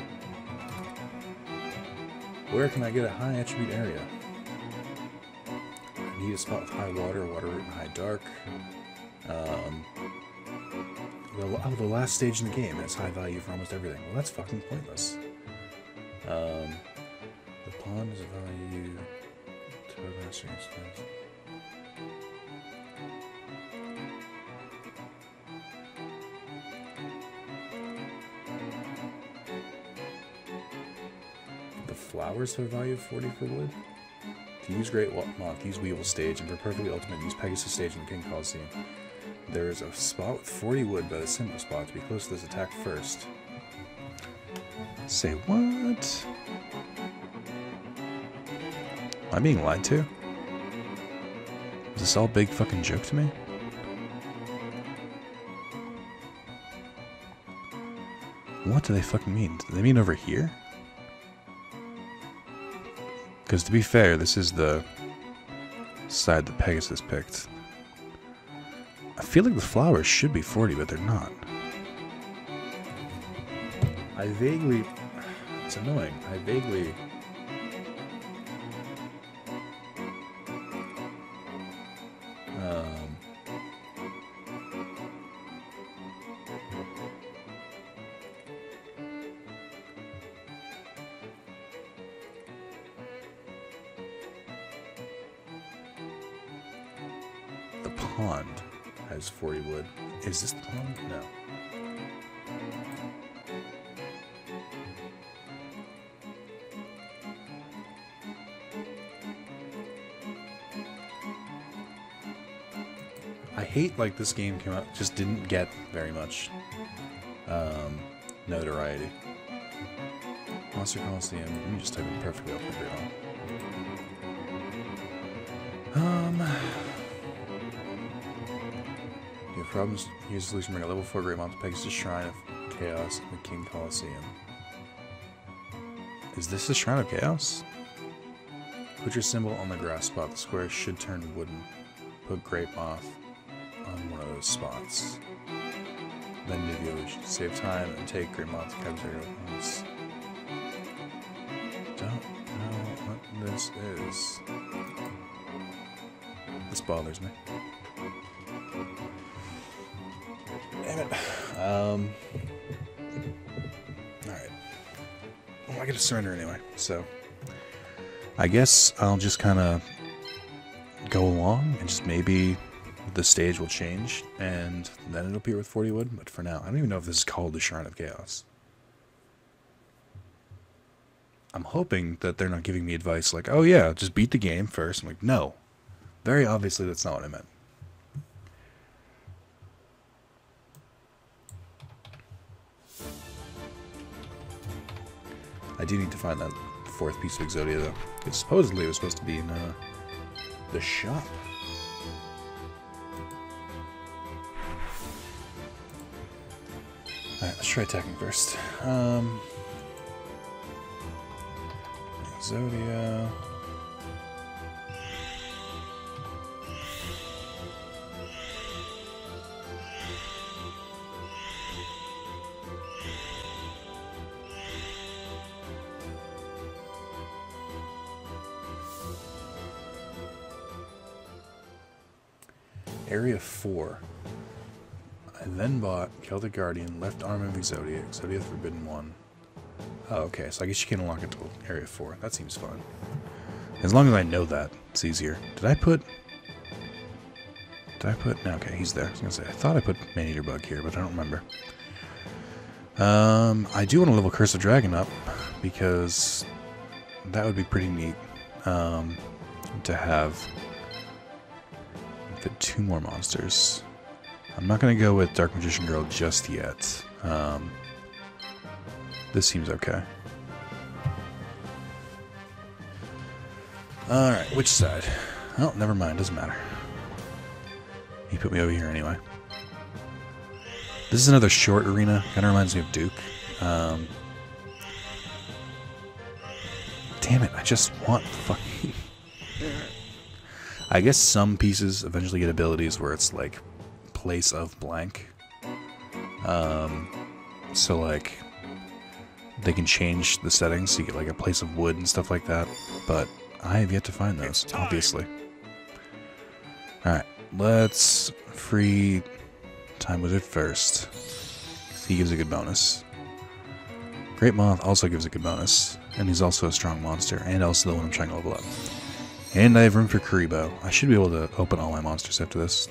Where can I get a high attribute area? I need a spot with high water, water root, and high dark. The last stage in the game has high value for almost everything. Well, that's fucking pointless. The pond is a value to a master extent. The flowers have a value of 40 for wood. To use Great Moth, use Weevil stage, and for Perfectly Ultimate, use Pegasus stage in the King Coliseum. There is a spot with 40 wood by the symbol spot. To be close to this, attack first. Say what? Am I being lied to? Is this all a big fucking joke to me? What do they fucking mean? Do they mean over here? Because to be fair, this is the side that Pegasus picked. I feel like the flowers should be 40, but they're not. I vaguely... It's annoying. I vaguely... The pond has 40 wood. Is this the pond? No. I hate like this game came out, just didn't get very much notoriety. Monster Coliseum, let me just type in Perfectly Ultimate Great Moth. You have problems, use a solution, bring a level 4 Great Moth to Pegasus Shrine of Chaos in the King Coliseum. Is this the Shrine of Chaos? Put your symbol on the grass spot. The square should turn wooden. Put Great Moth on one of those spots. Then do the illusion. Save time and take Great Moth to capture your opponents. Don't know what this is. This bothers me. Damn it. Alright. Well, I gotta surrender anyway, so... I guess I'll just kind of go along, and just maybe the stage will change, and then it'll appear with 40 wood, but for now, I don't even know if this is called the Shrine of Chaos. I'm hoping that they're not giving me advice like, oh yeah, just beat the game first. I'm like, no. Very obviously that's not what I meant. I do need to find that fourth piece of Exodia, though. Because supposedly it was supposed to be in the shop. Alright, let's try attacking first. Exodia. Area 4. I then bought Celtic Guardian, Left Arm of Exodia, Exodia Forbidden 1. Oh, okay, so I guess you can unlock it to Area 4. That seems fun. As long as I know that, it's easier. Did I put... No, okay, he's there. I was gonna say, I thought I put Maneater Bug here, but I don't remember. I do want to level Curse of Dragon up, because that would be pretty neat, to have... Fit 2 more monsters. I'm not going to go with Dark Magician Girl just yet. This seems okay. Alright, which side? Oh, never mind, doesn't matter. He put me over here anyway. This is another short arena. Kind of reminds me of Duke. Damn it, I just want fucking... I guess some pieces eventually get abilities where it's like place of blank. So like they can change the settings so you get like a place of wood and stuff like that. But I have yet to find those, obviously. Alright, let's free Time Wizard first. He gives a good bonus. Great Moth also gives a good bonus. And he's also a strong monster, and also the one I'm trying to level up. And I have room for Kuribo. I should be able to open all my monsters after this.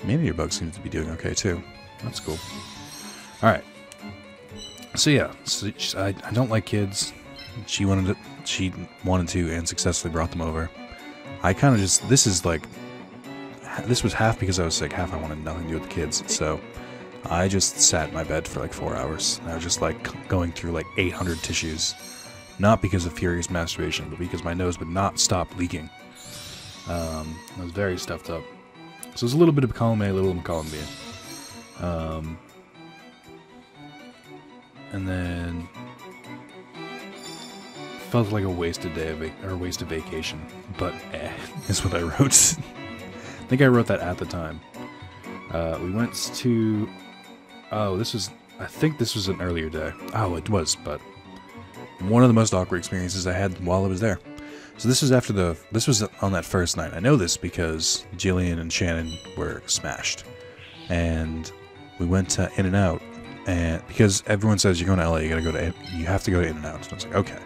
Maneater Bug seems to be doing okay too. That's cool. Alright. So yeah, I don't like kids. She wanted to and successfully brought them over. I kind of just, this was half because I was sick, half I wanted nothing to do with the kids. So I just sat in my bed for like 4 hours. And I was just like going through like 800 tissues. Not because of furious masturbation, but because my nose would not stop leaking. I was very stuffed up. So it was a little bit of column A, a little bit of column B. And then felt like a wasted day or a wasted vacation, but is what I wrote. I think I wrote that at the time. We went to. Oh, I think this was an earlier day. Oh, it was, but. One of the most awkward experiences I had while I was there. So this was this was on that first night. I know this because Jillian and Shannon were smashed. And we went to In-N-Out, and because everyone says you're going to LA, you have to go to In-N-Out. So I was like, okay.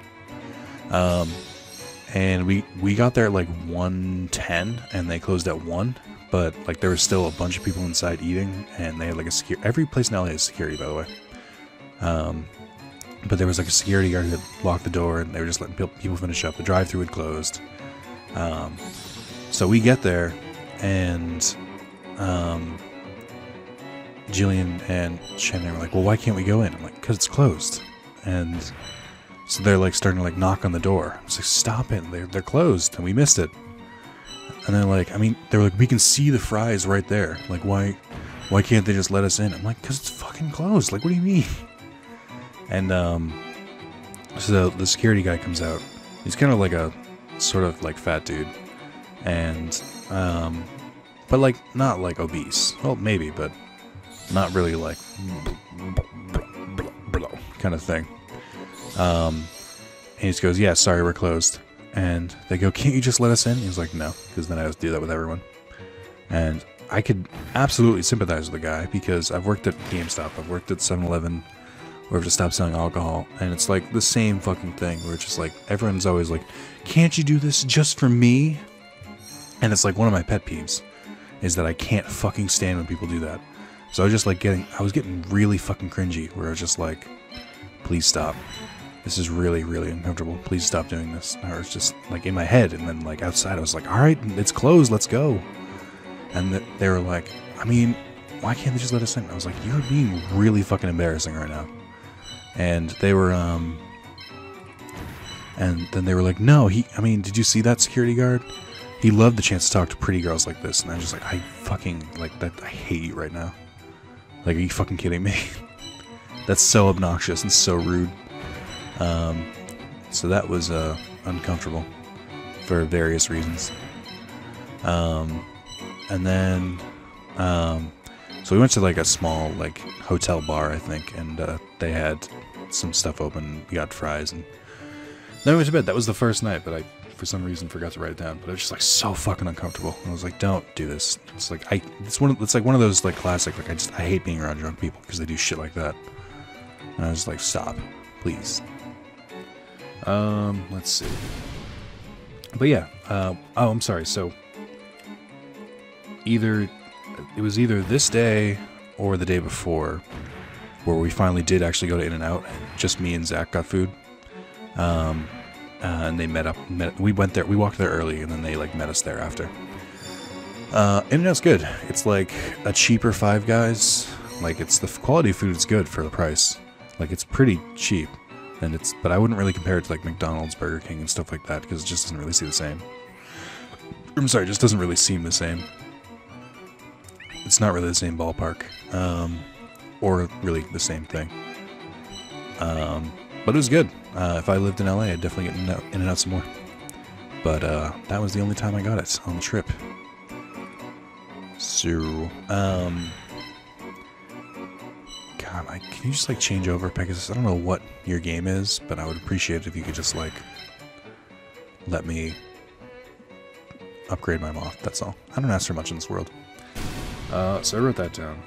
And we got there at like 1:10 and they closed at 1, but like there was still a bunch of people inside eating, and they had like every place in LA has security, by the way. But there was like a security guard that locked the door, and they were just letting people finish up. The drive-thru had closed. So we get there, and Jillian and Shannon were like, well, why can't we go in? I'm like, because it's closed. And so they're like starting to like knock on the door. I was like, stop it. They're closed, and we missed it. And they're like, they were like, we can see the fries right there. Like, why can't they just let us in? I'm like, because it's fucking closed. Like, what do you mean? And, so the security guy comes out. He's kind of like a sort of like fat dude. And, but like, not like obese. Well, maybe, but not really like kind of thing. And he just goes, yeah, sorry, we're closed. And they go, can't you just let us in? He's like, no, because then I have to do that with everyone. And I could absolutely sympathize with the guy because I've worked at GameStop, I've worked at 7-Eleven, where I've just stopped selling alcohol, and it's like the same fucking thing where it's just like everyone's always like, can't you do this just for me? And it's like one of my pet peeves is that I can't fucking stand when people do that. So I was just like I was getting really fucking cringy where I was just like, please stop. This is really, really uncomfortable. Please stop doing this. Or it's just like in my head, and then like outside I was like, alright, it's closed, let's go. And they were like, I mean, why can't they just let us in? I was like, you're being really fucking embarrassing right now. And they were, and then they were like, no, I mean, did you see that security guard? He loved the chance to talk to pretty girls like this. And I was just like, I fucking, like, that, I hate you right now. Like, are you fucking kidding me? That's so obnoxious and so rude. So that was, uncomfortable for various reasons. And then, so we went to like a small like hotel bar, I think, and they had some stuff open. We got fries, and then we went to bed. That was the first night, but I, for some reason, forgot to write it down. But it was just like so fucking uncomfortable. And I was like, don't do this. It's like it's like one of those like classic like I hate being around drunk people because they do shit like that. And I was like, stop, please. Let's see. But yeah, oh, I'm sorry. So it was either this day or the day before where we finally did actually go to In-N-Out. Just me and Zach got food. And they met up. We went there. We walked there early, and then they like met us there after. In-N-Out's good. It's like a cheaper Five Guys. Like it's the quality of food is good for the price. Like it's pretty cheap, and but I wouldn't really compare it to like McDonald's, Burger King, and stuff like that because it just doesn't really seem the same. I'm sorry, it just doesn't really seem the same. It's not really the same ballpark, or really the same thing. But it was good. If I lived in LA, I'd definitely get In-N-Out some more. But that was the only time I got it on the trip. So, God, can you just like change over, Pegasus? I don't know what your game is, but I would appreciate it if you could just like let me upgrade my moth. That's all. I don't ask for much in this world. So I wrote that down.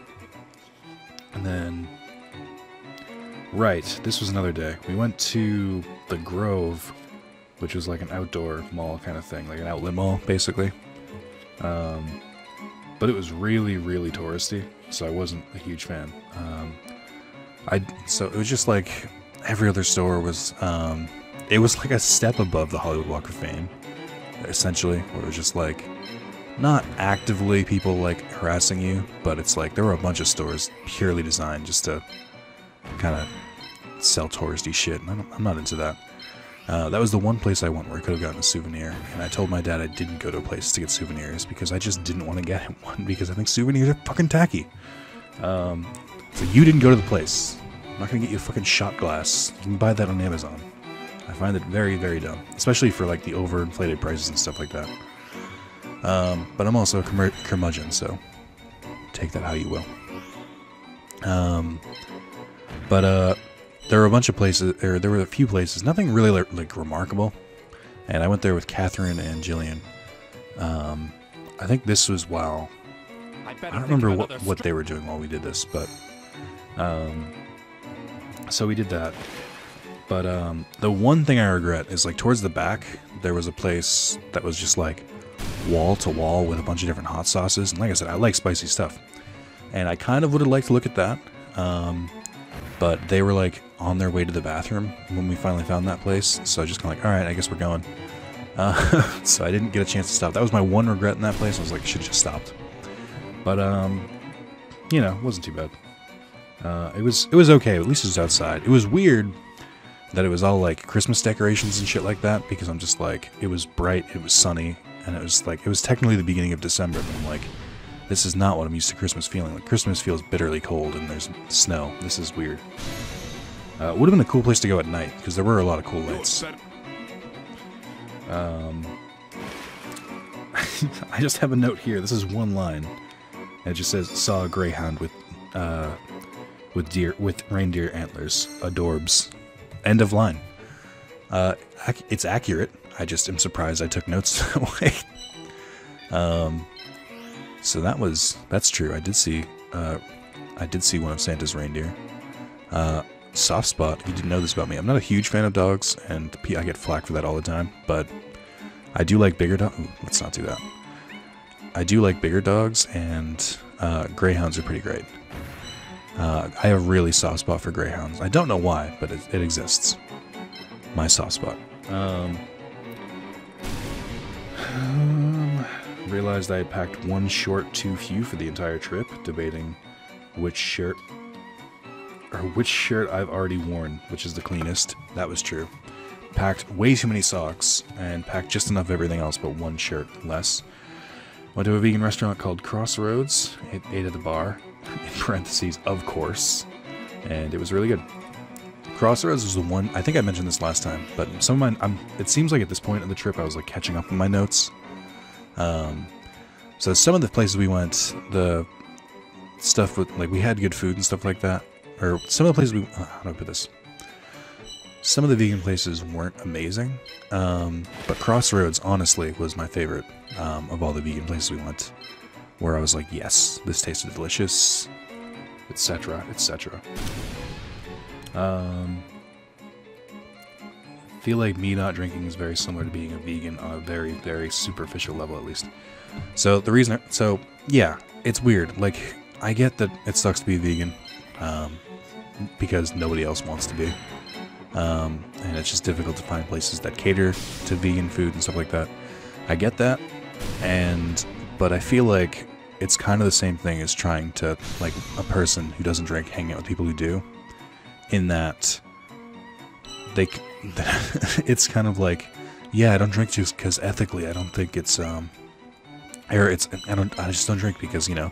And then, right, this was another day. We went to the Grove, which was like an outdoor mall kind of thing, like an outlet mall, basically. But it was really, really touristy, so I wasn't a huge fan. So it was just like every other store was, it was like a step above the Hollywood Walk of Fame, essentially, where it was just like, not actively people like harassing you, but it's like there were a bunch of stores purely designed just to kind of sell touristy shit, and I'm not into that. That was the one place I went where I could have gotten a souvenir, and I told my dad I didn't go to a place to get souvenirs because I just didn't want to get him one because I think souvenirs are fucking tacky. So you didn't go to the place. I'm not gonna get you a fucking shot glass. You can buy that on Amazon. I find it very, very dumb, especially for like the overinflated prices and stuff like that. But I'm also a curmudgeon, so take that how you will. But there were a bunch of places, or there were a few places, nothing really like remarkable. And I went there with Catherine and Jillian. I think this was while, I don't remember what they were doing while we did this, but so we did that. But the one thing I regret is like towards the back there was a place that was just like wall to wall with a bunch of different hot sauces, and like I said, I like spicy stuff, and I kind of would have liked to look at that, but they were like on their way to the bathroom when we finally found that place, so I just kind of like, alright, I guess we're going. So I didn't get a chance to stop. That was my one regret in that place. I was like, I should have just stopped. But you know, it wasn't too bad. It was okay, at least it was outside. It was weird that it was all like Christmas decorations and shit like that, because I'm just like, it was bright, it was sunny, and it was like, it was technically the beginning of December, but I'm like, this is not what I'm used to Christmas feeling. Like, Christmas feels bitterly cold and there's snow. This is weird. It would have been a cool place to go at night, because there were a lot of cool lights. I just have a note here. This is one line. And it just says, saw a greyhound with reindeer antlers. Adorbs. End of line. It's accurate. I just am surprised I took notes that way. So that's true. I did see one of Santa's reindeer. Soft spot. If you didn't know this about me, I'm not a huge fan of dogs, and I get flack for that all the time. But I do like bigger dogs. Let's not do that. I do like bigger dogs, and greyhounds are pretty great. I have a really soft spot for greyhounds. I don't know why, but it exists. My soft spot. Realized I had packed one short too few for the entire trip, debating which shirt I've already worn, which is the cleanest. That was true. Packed way too many socks, and packed just enough of everything else but one shirt less. Went to a vegan restaurant called Crossroads, ate at the bar, in parentheses, of course, and it was really good. Crossroads was the one, I think I mentioned this last time, but some of mine, it seems like at this point in the trip I was like catching up on my notes. So some of the places we went, the stuff with, like, we had good food and stuff like that, or some of the places how do I put this? Some of the vegan places weren't amazing, but Crossroads, honestly, was my favorite of all the vegan places we went, where I was like, yes, this tasted delicious, etc., etc. Feel like me not drinking is very similar to being a vegan on a very, very superficial level, at least. So the reason, yeah, it's weird. Like, I get that it sucks to be vegan, because nobody else wants to be. And it's just difficult to find places that cater to vegan food and stuff like that. I get that, but I feel like it's kind of the same thing as trying to, like, a person who doesn't drink hang out with people who do, in that it's kind of like, yeah, I don't drink just because ethically I don't think it's, I just don't drink because, you know,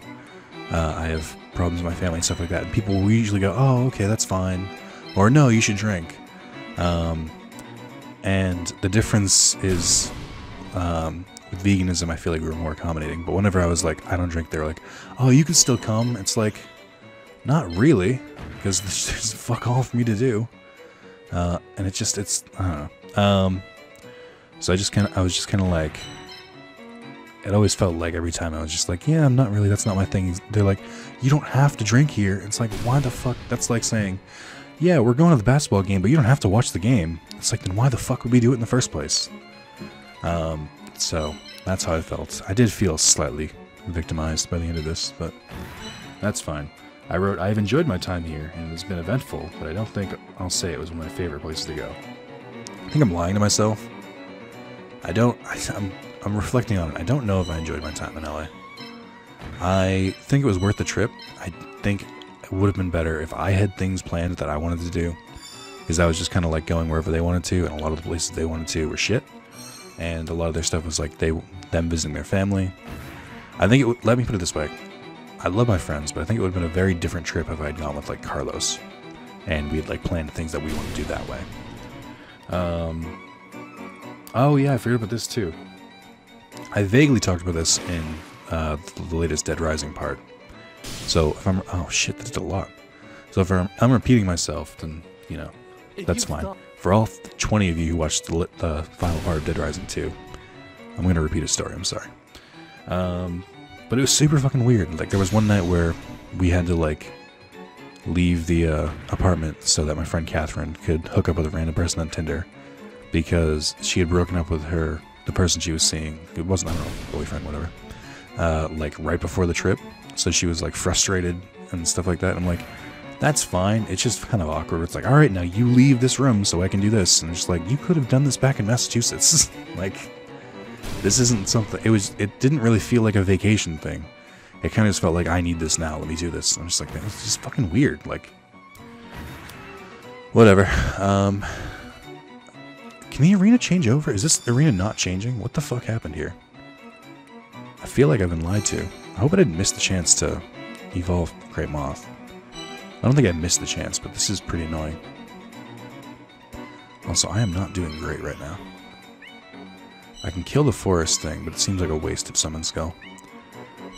I have problems with my family and stuff like that. And people will usually go, oh, okay, that's fine. Or, no, you should drink. And the difference is, with veganism, I feel like we were more accommodating. But whenever I was like, I don't drink, they were like, oh, you can still come. It's like, not really, because there's fuck all for me to do. And it's, I don't know. So I was just kind of like, it always felt like every time I was just like, yeah, I'm not really, that's not my thing. They're like, you don't have to drink here. It's like, why the fuck? That's like saying, yeah, we're going to the basketball game, but you don't have to watch the game. It's like, then why the fuck would we do it in the first place? So that's how I felt. I did feel slightly victimized by the end of this, but that's fine. I wrote, I've enjoyed my time here, and it's been eventful, but I don't think I'll say it was one of my favorite places to go. I think I'm lying to myself. I'm reflecting on it. I don't know if I enjoyed my time in LA. I think it was worth the trip. I think it would have been better if I had things planned that I wanted to do, because I was just kind of like going wherever they wanted to, and a lot of the places they wanted to were shit, and a lot of their stuff was like them visiting their family. I think let me put it this way. I love my friends, but I think it would have been a very different trip if I had gone with, like, Carlos, and we had, like, planned things that we want to do that way. Oh yeah, I forgot about this too. I vaguely talked about this in the latest Dead Rising part. So if oh shit, that's a lot. So if I'm repeating myself, then, you know, that's fine. For all 20 of you who watched the final part of Dead Rising 2, I'm going to repeat a story, I'm sorry. But it was super fucking weird. Like, there was one night where we had to, like, leave the apartment so that my friend Catherine could hook up with a random person on Tinder, because she had broken up with the person she was seeing. It wasn't, I don't know, boyfriend, whatever. Like, right before the trip. So she was, like, frustrated and stuff like that. And I'm like, that's fine. It's just kind of awkward. It's like, all right, now you leave this room so I can do this. And it's just like, you could have done this back in Massachusetts. Like, this isn't something, it didn't really feel like a vacation thing. It kind of just felt like, I need this now, let me do this. And I'm just like, man, it's just fucking weird. Like, whatever. Can the arena change over? Is this arena not changing? What the fuck happened here? I feel like I've been lied to. I hope I didn't miss the chance to evolve Great Moth. I don't think I missed the chance, but this is pretty annoying. Also, I am not doing great right now. I can kill the forest thing, but it seems like a waste of summon skull.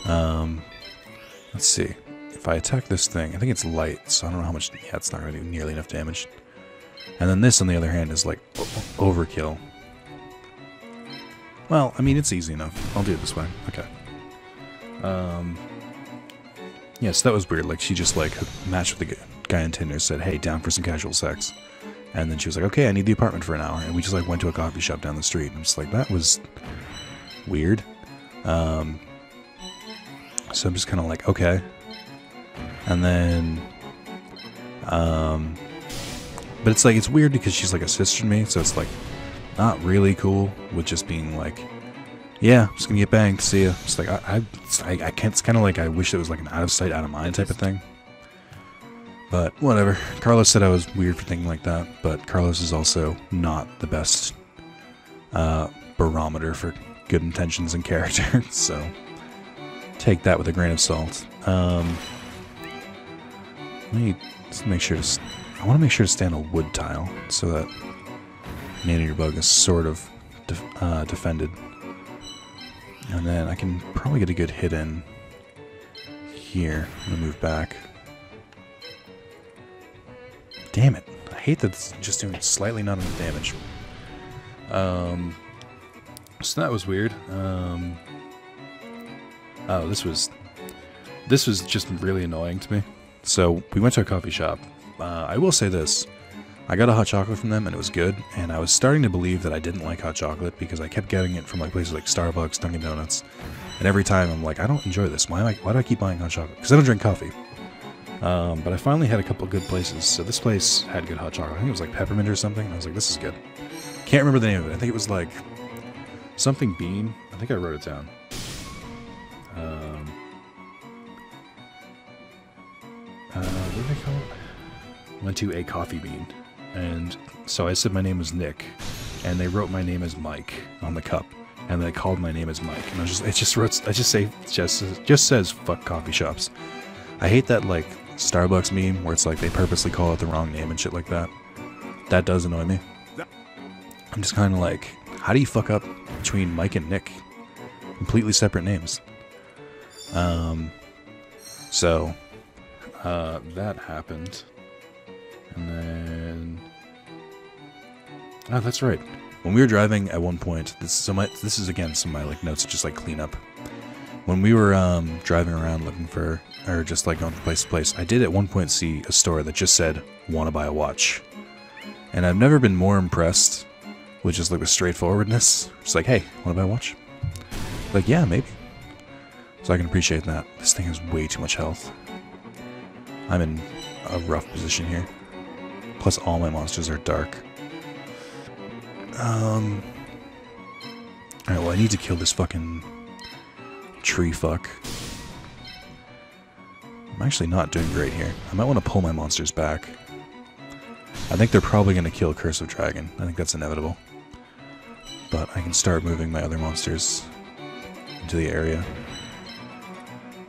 Let's see. If I attack this thing, I think it's light, so I don't know how much. Yeah, it's not going to do nearly enough damage. And then this, on the other hand, is like overkill. Well, I mean, it's easy enough. I'll do it this way. Okay. Yeah, so that was weird. Like, she just, like, matched with the guy on Tinder, said, hey, down for some casual sex. And then she was like, okay, I need the apartment for an hour. And we just, like, went to a coffee shop down the street. I'm just like, that was weird. So I'm just kind of like, okay. And then, but it's like, it's weird because she's like a sister to me, so it's like not really cool with just being like, yeah, I'm just gonna get banged, see ya. It's like, I can't, it's kind of like, I wish it was like an out of sight, out of mind type of thing. But whatever. Carlos said I was weird for thinking like that, but Carlos is also not the best barometer for good intentions and character, so take that with a grain of salt. Let me just make sure to, I want to make sure to stand a wood tile so that Nanator Bug is sort of defended. And then I can probably get a good hit in here. I'm going to move back. Damn it. I hate that it's just doing slightly not enough damage. So that was weird. Oh, this was just really annoying to me. So we went to a coffee shop. I will say this. I got a hot chocolate from them and it was good. And I was starting to believe that I didn't like hot chocolate because I kept getting it from like places like Starbucks, Dunkin' Donuts. And every time I'm like, I don't enjoy this. Why do I keep buying hot chocolate? Because I don't drink coffee. But I finally had a couple good places. So this place had good hot chocolate. I think it was like peppermint or something. I was like, this is good. Can't remember the name of it. I think it was like something bean. I think I wrote it down. What did they call it? Went to a coffee bean. And so I said my name was Nick. And they wrote my name as Mike on the cup. And they called my name as Mike. And it just says fuck coffee shops. I hate that like Starbucks meme where it's like they purposely call it the wrong name and shit like that. That does annoy me. I'm just kind of like, how do you fuck up between Mike and Nick? Completely separate names. So that happened. And then, oh, that's right. When we were driving at one point, this is again some of my like notes, just like clean up. When we were driving around looking for, or just like going from place to place, I did at one point see a store that just said, "Want to buy a watch?" And I've never been more impressed with just like the straightforwardness. It's like, hey, want to buy a watch? Like, yeah, maybe. So I can appreciate that. This thing has way too much health. I'm in a rough position here. Plus all my monsters are dark. Alright, well I need to kill this fucking tree fuck. I'm actually not doing great here. I might want to pull my monsters back. I think they're probably going to kill Curse of Dragon. I think that's inevitable. But I can start moving my other monsters into the area.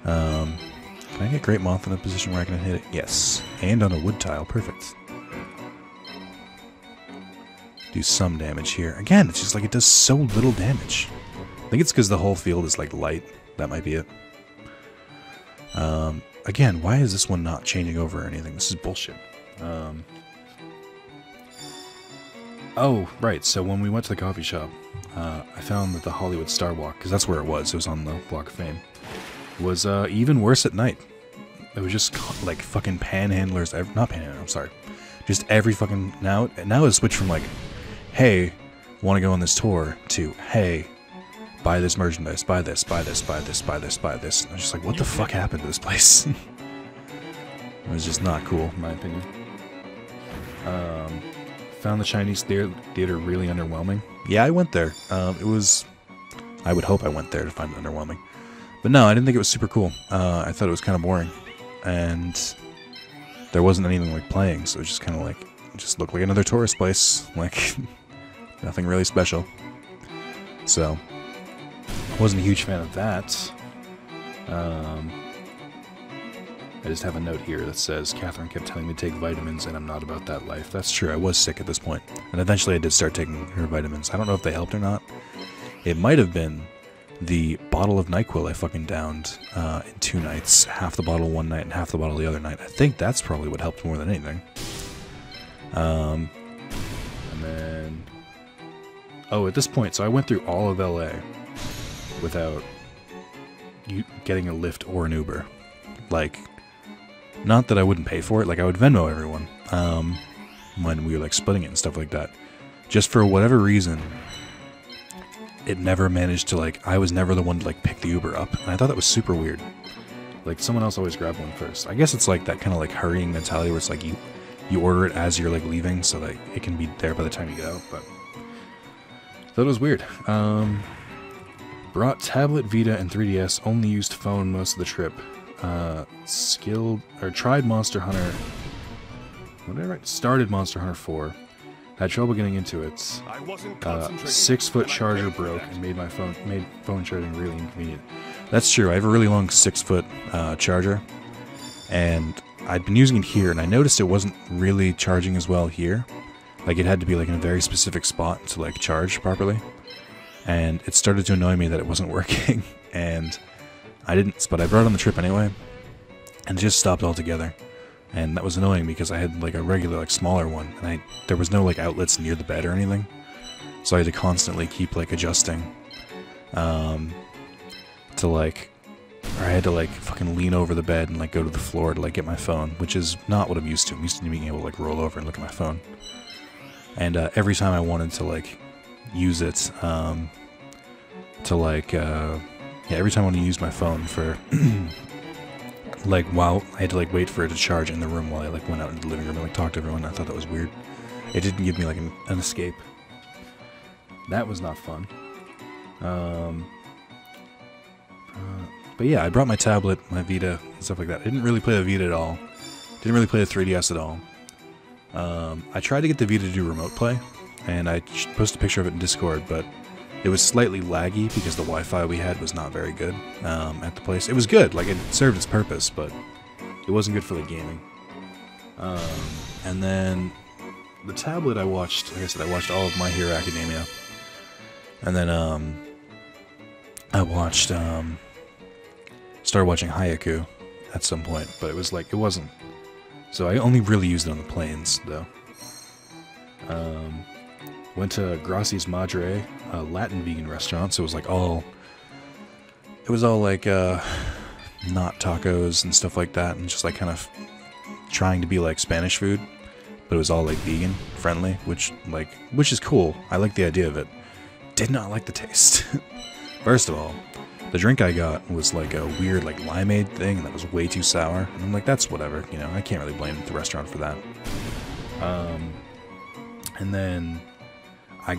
Can I get Great Moth in a position where I can hit it? Yes. And on a wood tile. Perfect. Do some damage here. Again, it's just like it does so little damage. I think it's because the whole field is like light. That might be it. Again, why is this one not changing over or anything? This is bullshit. Oh, right. So when we went to the coffee shop, I found that the Hollywood Star Walk, because that's where it was on the Walk of Fame, was even worse at night. It was just like fucking panhandlers. Not panhandlers, I'm sorry. Just every fucking... Now it's switched from like, hey, want to go on this tour, to, hey, buy this merchandise, buy this, buy this, buy this, buy this, buy this. And I was just like, what the fuck happened to this place? It was just not cool, in my opinion. Found the Chinese theater really underwhelming. Yeah, I went there. It was... I would hope I went there to find it underwhelming. But no, I didn't think it was super cool. I thought it was kind of boring. And there wasn't anything like playing, so it was just kind of like... It just looked like another tourist place. Like, nothing really special. So, I wasn't a huge fan of that. I just have a note here that says, Catherine kept telling me to take vitamins, and I'm not about that life. That's true, I was sick at this point. And eventually I did start taking her vitamins. I don't know if they helped or not. It might have been the bottle of NyQuil I fucking downed in 2 nights. Half the bottle one night and half the bottle the other night. I think that's probably what helped more than anything. And then... Oh, at this point, so I went through all of LA without getting a Lyft or an Uber. Like, not that I wouldn't pay for it. Like, I would Venmo everyone when we were like splitting it and stuff like that. Just for whatever reason, it never managed to like. I was never the one to like pick the Uber up, and I thought that was super weird. Like, someone else always grabbed one first. I guess it's like that kind of like hurrying mentality where it's like you order it as you're like leaving so that it can be there by the time you get out. But that was weird. Brought tablet, Vita, and 3DS. Only used phone most of the trip. Tried Monster Hunter. What did I write? Started Monster Hunter 4. Had trouble getting into it. 6-foot charger broke and made phone charging really inconvenient. That's true. I have a really long 6-foot charger, and I'd been using it here, and I noticed it wasn't really charging as well here. Like, it had to be like in a very specific spot to like charge properly, and it started to annoy me that it wasn't working. And but I brought it on the trip anyway, and it just stopped altogether. And that was annoying because I had like a regular, like smaller one, and there was no like outlets near the bed or anything, so I had to constantly keep like adjusting, to like, or I had to like fucking lean over the bed and like go to the floor to like get my phone, which is not what I'm used to. I'm used to being able to like roll over and look at my phone. And every time I wanted to like use it, every time I wanted to use my phone for. Like, while I had to like wait for it to charge in the room while I like went out into the living room and like talked to everyone. I thought that was weird. It didn't give me like an escape. That was not fun. But yeah, I brought my tablet, my Vita, and stuff like that. I didn't really play the Vita at all. Didn't really play the 3DS at all. I tried to get the Vita to do remote play, and I posted a picture of it in Discord, but it was slightly laggy because the Wi-Fi we had was not very good at the place. It was good, like it served its purpose, but it wasn't good for the gaming. And then the tablet I watched, like I said, I watched all of My Hero Academia. And then I watched, started watching Haiku at some point, but it was like, it wasn't. So I only really used it on the planes, though. Went to Gracias Madre, a Latin vegan restaurant, so it was all like, not tacos and stuff like that, and just like kind of trying to be like Spanish food, but it was all like vegan friendly, which is cool. I like the idea of it. Did not like the taste. First of all, the drink I got was like a weird like limeade thing that was way too sour, and I'm like, that's whatever, you know, I can't really blame the restaurant for that. And then I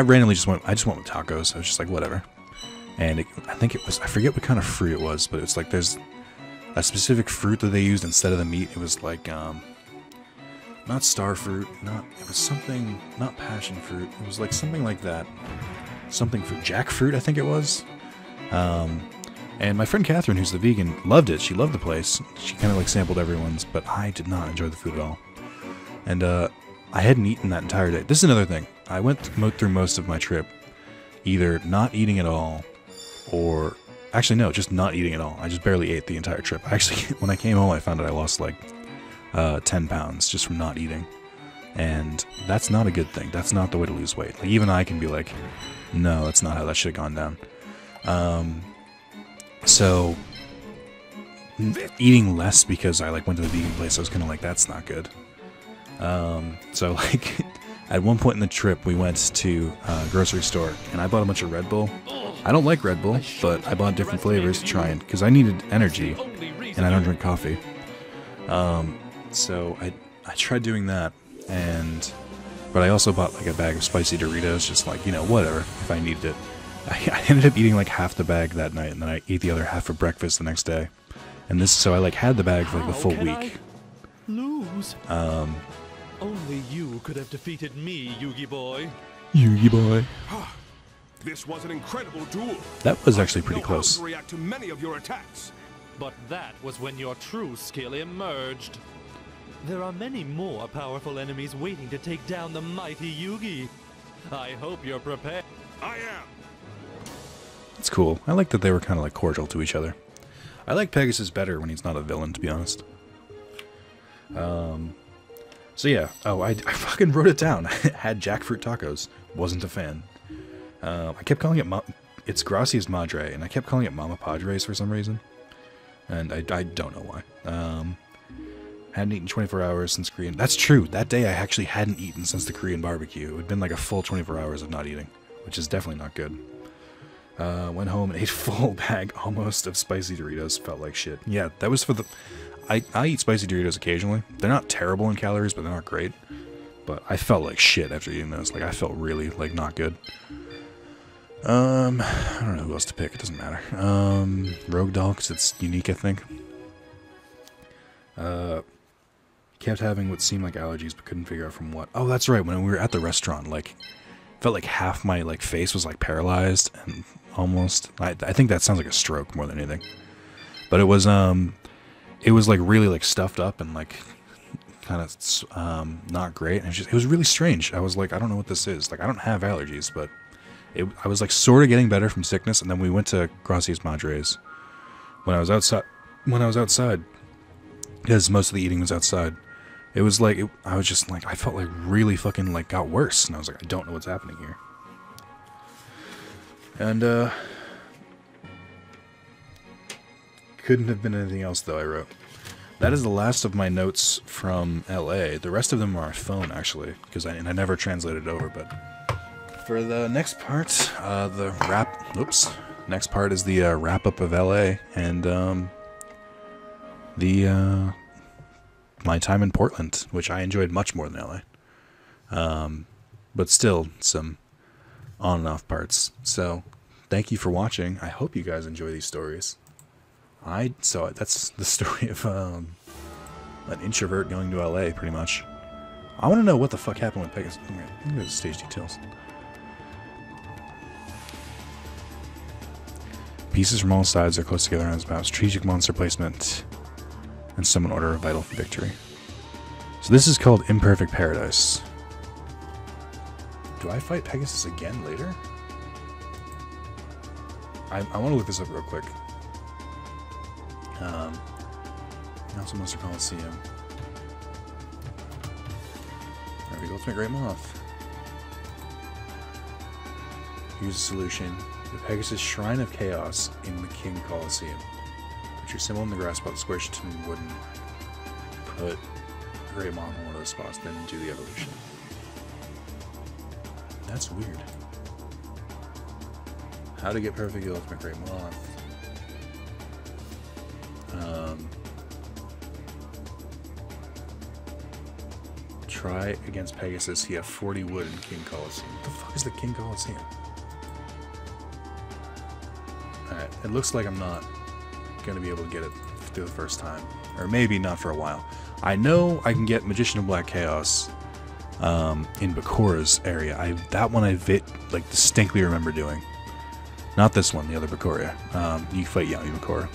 randomly just went with tacos. I was just like, whatever. And I think it was, I forget what kind of fruit it was, but it's like there's a specific fruit that they used instead of the meat. It was like, not star fruit, it was something, not passion fruit. It was like something like that. Something for jackfruit, I think it was. And my friend Catherine, who's the vegan, loved it. She loved the place. She kind of like sampled everyone's, but I did not enjoy the food at all. And, I hadn't eaten that entire day. This is another thing. I went through most of my trip either not eating at all, or actually no, just not eating at all. I just barely ate the entire trip. Actually, when I came home, I found out I lost like 10 pounds just from not eating, and that's not a good thing. That's not the way to lose weight. Like, even I can be like, no, that's not how that should have gone down. So eating less because I like went to the vegan place, I was kind of like, that's not good. So like at one point in the trip we went to a grocery store and I bought a bunch of Red Bull. I don't like Red Bull, but I bought different flavors to try because I needed energy and I don't drink coffee. So I tried doing that, but I also bought like a bag of spicy Doritos, just like, you know, whatever, if I needed it. I ended up eating like half the bag that night, and then I ate the other half for breakfast the next day. And so I like had the bag for like the full week. Lose. Only you could have defeated me, Yugi boy. Yugi boy. This was an incredible duel. That was actually pretty close. To react to many of your attacks. But that was when your true skill emerged. There are many more powerful enemies waiting to take down the mighty Yugi. I hope you're prepared. I am. It's cool. I like that they were kind of like cordial to each other. I like Pegasus better when he's not a villain, to be honest. So yeah. Oh, I fucking wrote it down. I had jackfruit tacos. Wasn't a fan. I kept calling it it's Gracias Madre, and I kept calling it Mama Padres for some reason. And I don't know why. Hadn't eaten 24 hours since Korean. That's true. That day I actually hadn't eaten since the Korean barbecue. It had been like a full 24 hours of not eating, which is definitely not good. Went home and ate a full bag almost of spicy Doritos. Felt like shit. Yeah, that was for the... I eat spicy Doritos occasionally. They're not terrible in calories, but they're not great. But I felt like shit after eating those. Like, I felt really, like, not good. I don't know who else to pick. It doesn't matter. Rogue Doll, because it's unique, I think. Kept having what seemed like allergies, but couldn't figure out from what. Oh, that's right. When we were at the restaurant, like, felt like half my, like, face was, like, paralyzed, and almost. I think that sounds like a stroke more than anything. But it was, like, really, like, stuffed up and, like, kind of, not great. And it was really strange. I was like, I don't know what this is. Like, I don't have allergies, but I was, like, sort of getting better from sickness, and then we went to Gracias Madres when I was outside, because most of the eating was outside. It was like, I was just like, I felt like really fucking, like, got worse. And I was like, I don't know what's happening here. And, couldn't have been anything else, though, I wrote. That is the last of my notes from LA. The rest of them are on my phone, actually, because I never translated it over, but for the next part, next part is the, wrap-up of LA, and, my time in Portland, which I enjoyed much more than LA. But still, some on and off parts. So, thank you for watching. I hope you guys enjoy these stories. So that's the story of an introvert going to LA, pretty much. I want to know what the fuck happened with Pegasus. Look at the stage details. Pieces from all sides are close together on this map. Strategic monster placement. And summon order of vital for victory. So this is called Imperfect Paradise. Do I fight Pegasus again later? I want to look this up real quick. Also Monster Coliseum. There we go, Ultimate Great Moth. Use a solution. The Pegasus Shrine of Chaos in the King Coliseum. Put your symbol in the grass spot, square to wooden. Put Great Moth in one of those spots, then do the evolution. That's weird. How to get perfect Ultimate Great Moth. Try against Pegasus. You have 40 wood in King Coliseum. What the fuck is the King Coliseum? Alright, it looks like I'm not going to be able to get it through the first time. Or maybe not for a while. I know I can get Magician of Black Chaos in Bakura's area. That one I distinctly remember doing. Not this one, the other Bakura. You fight Yami Bakura.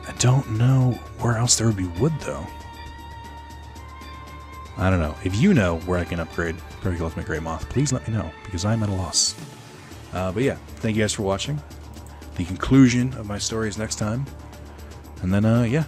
I don't know where else there would be wood, though. I don't know. If you know where I can upgrade Perfect Ultimate Great Moth, please let me know, because I'm at a loss. But yeah, thank you guys for watching. The conclusion of my story is next time. And then, yeah,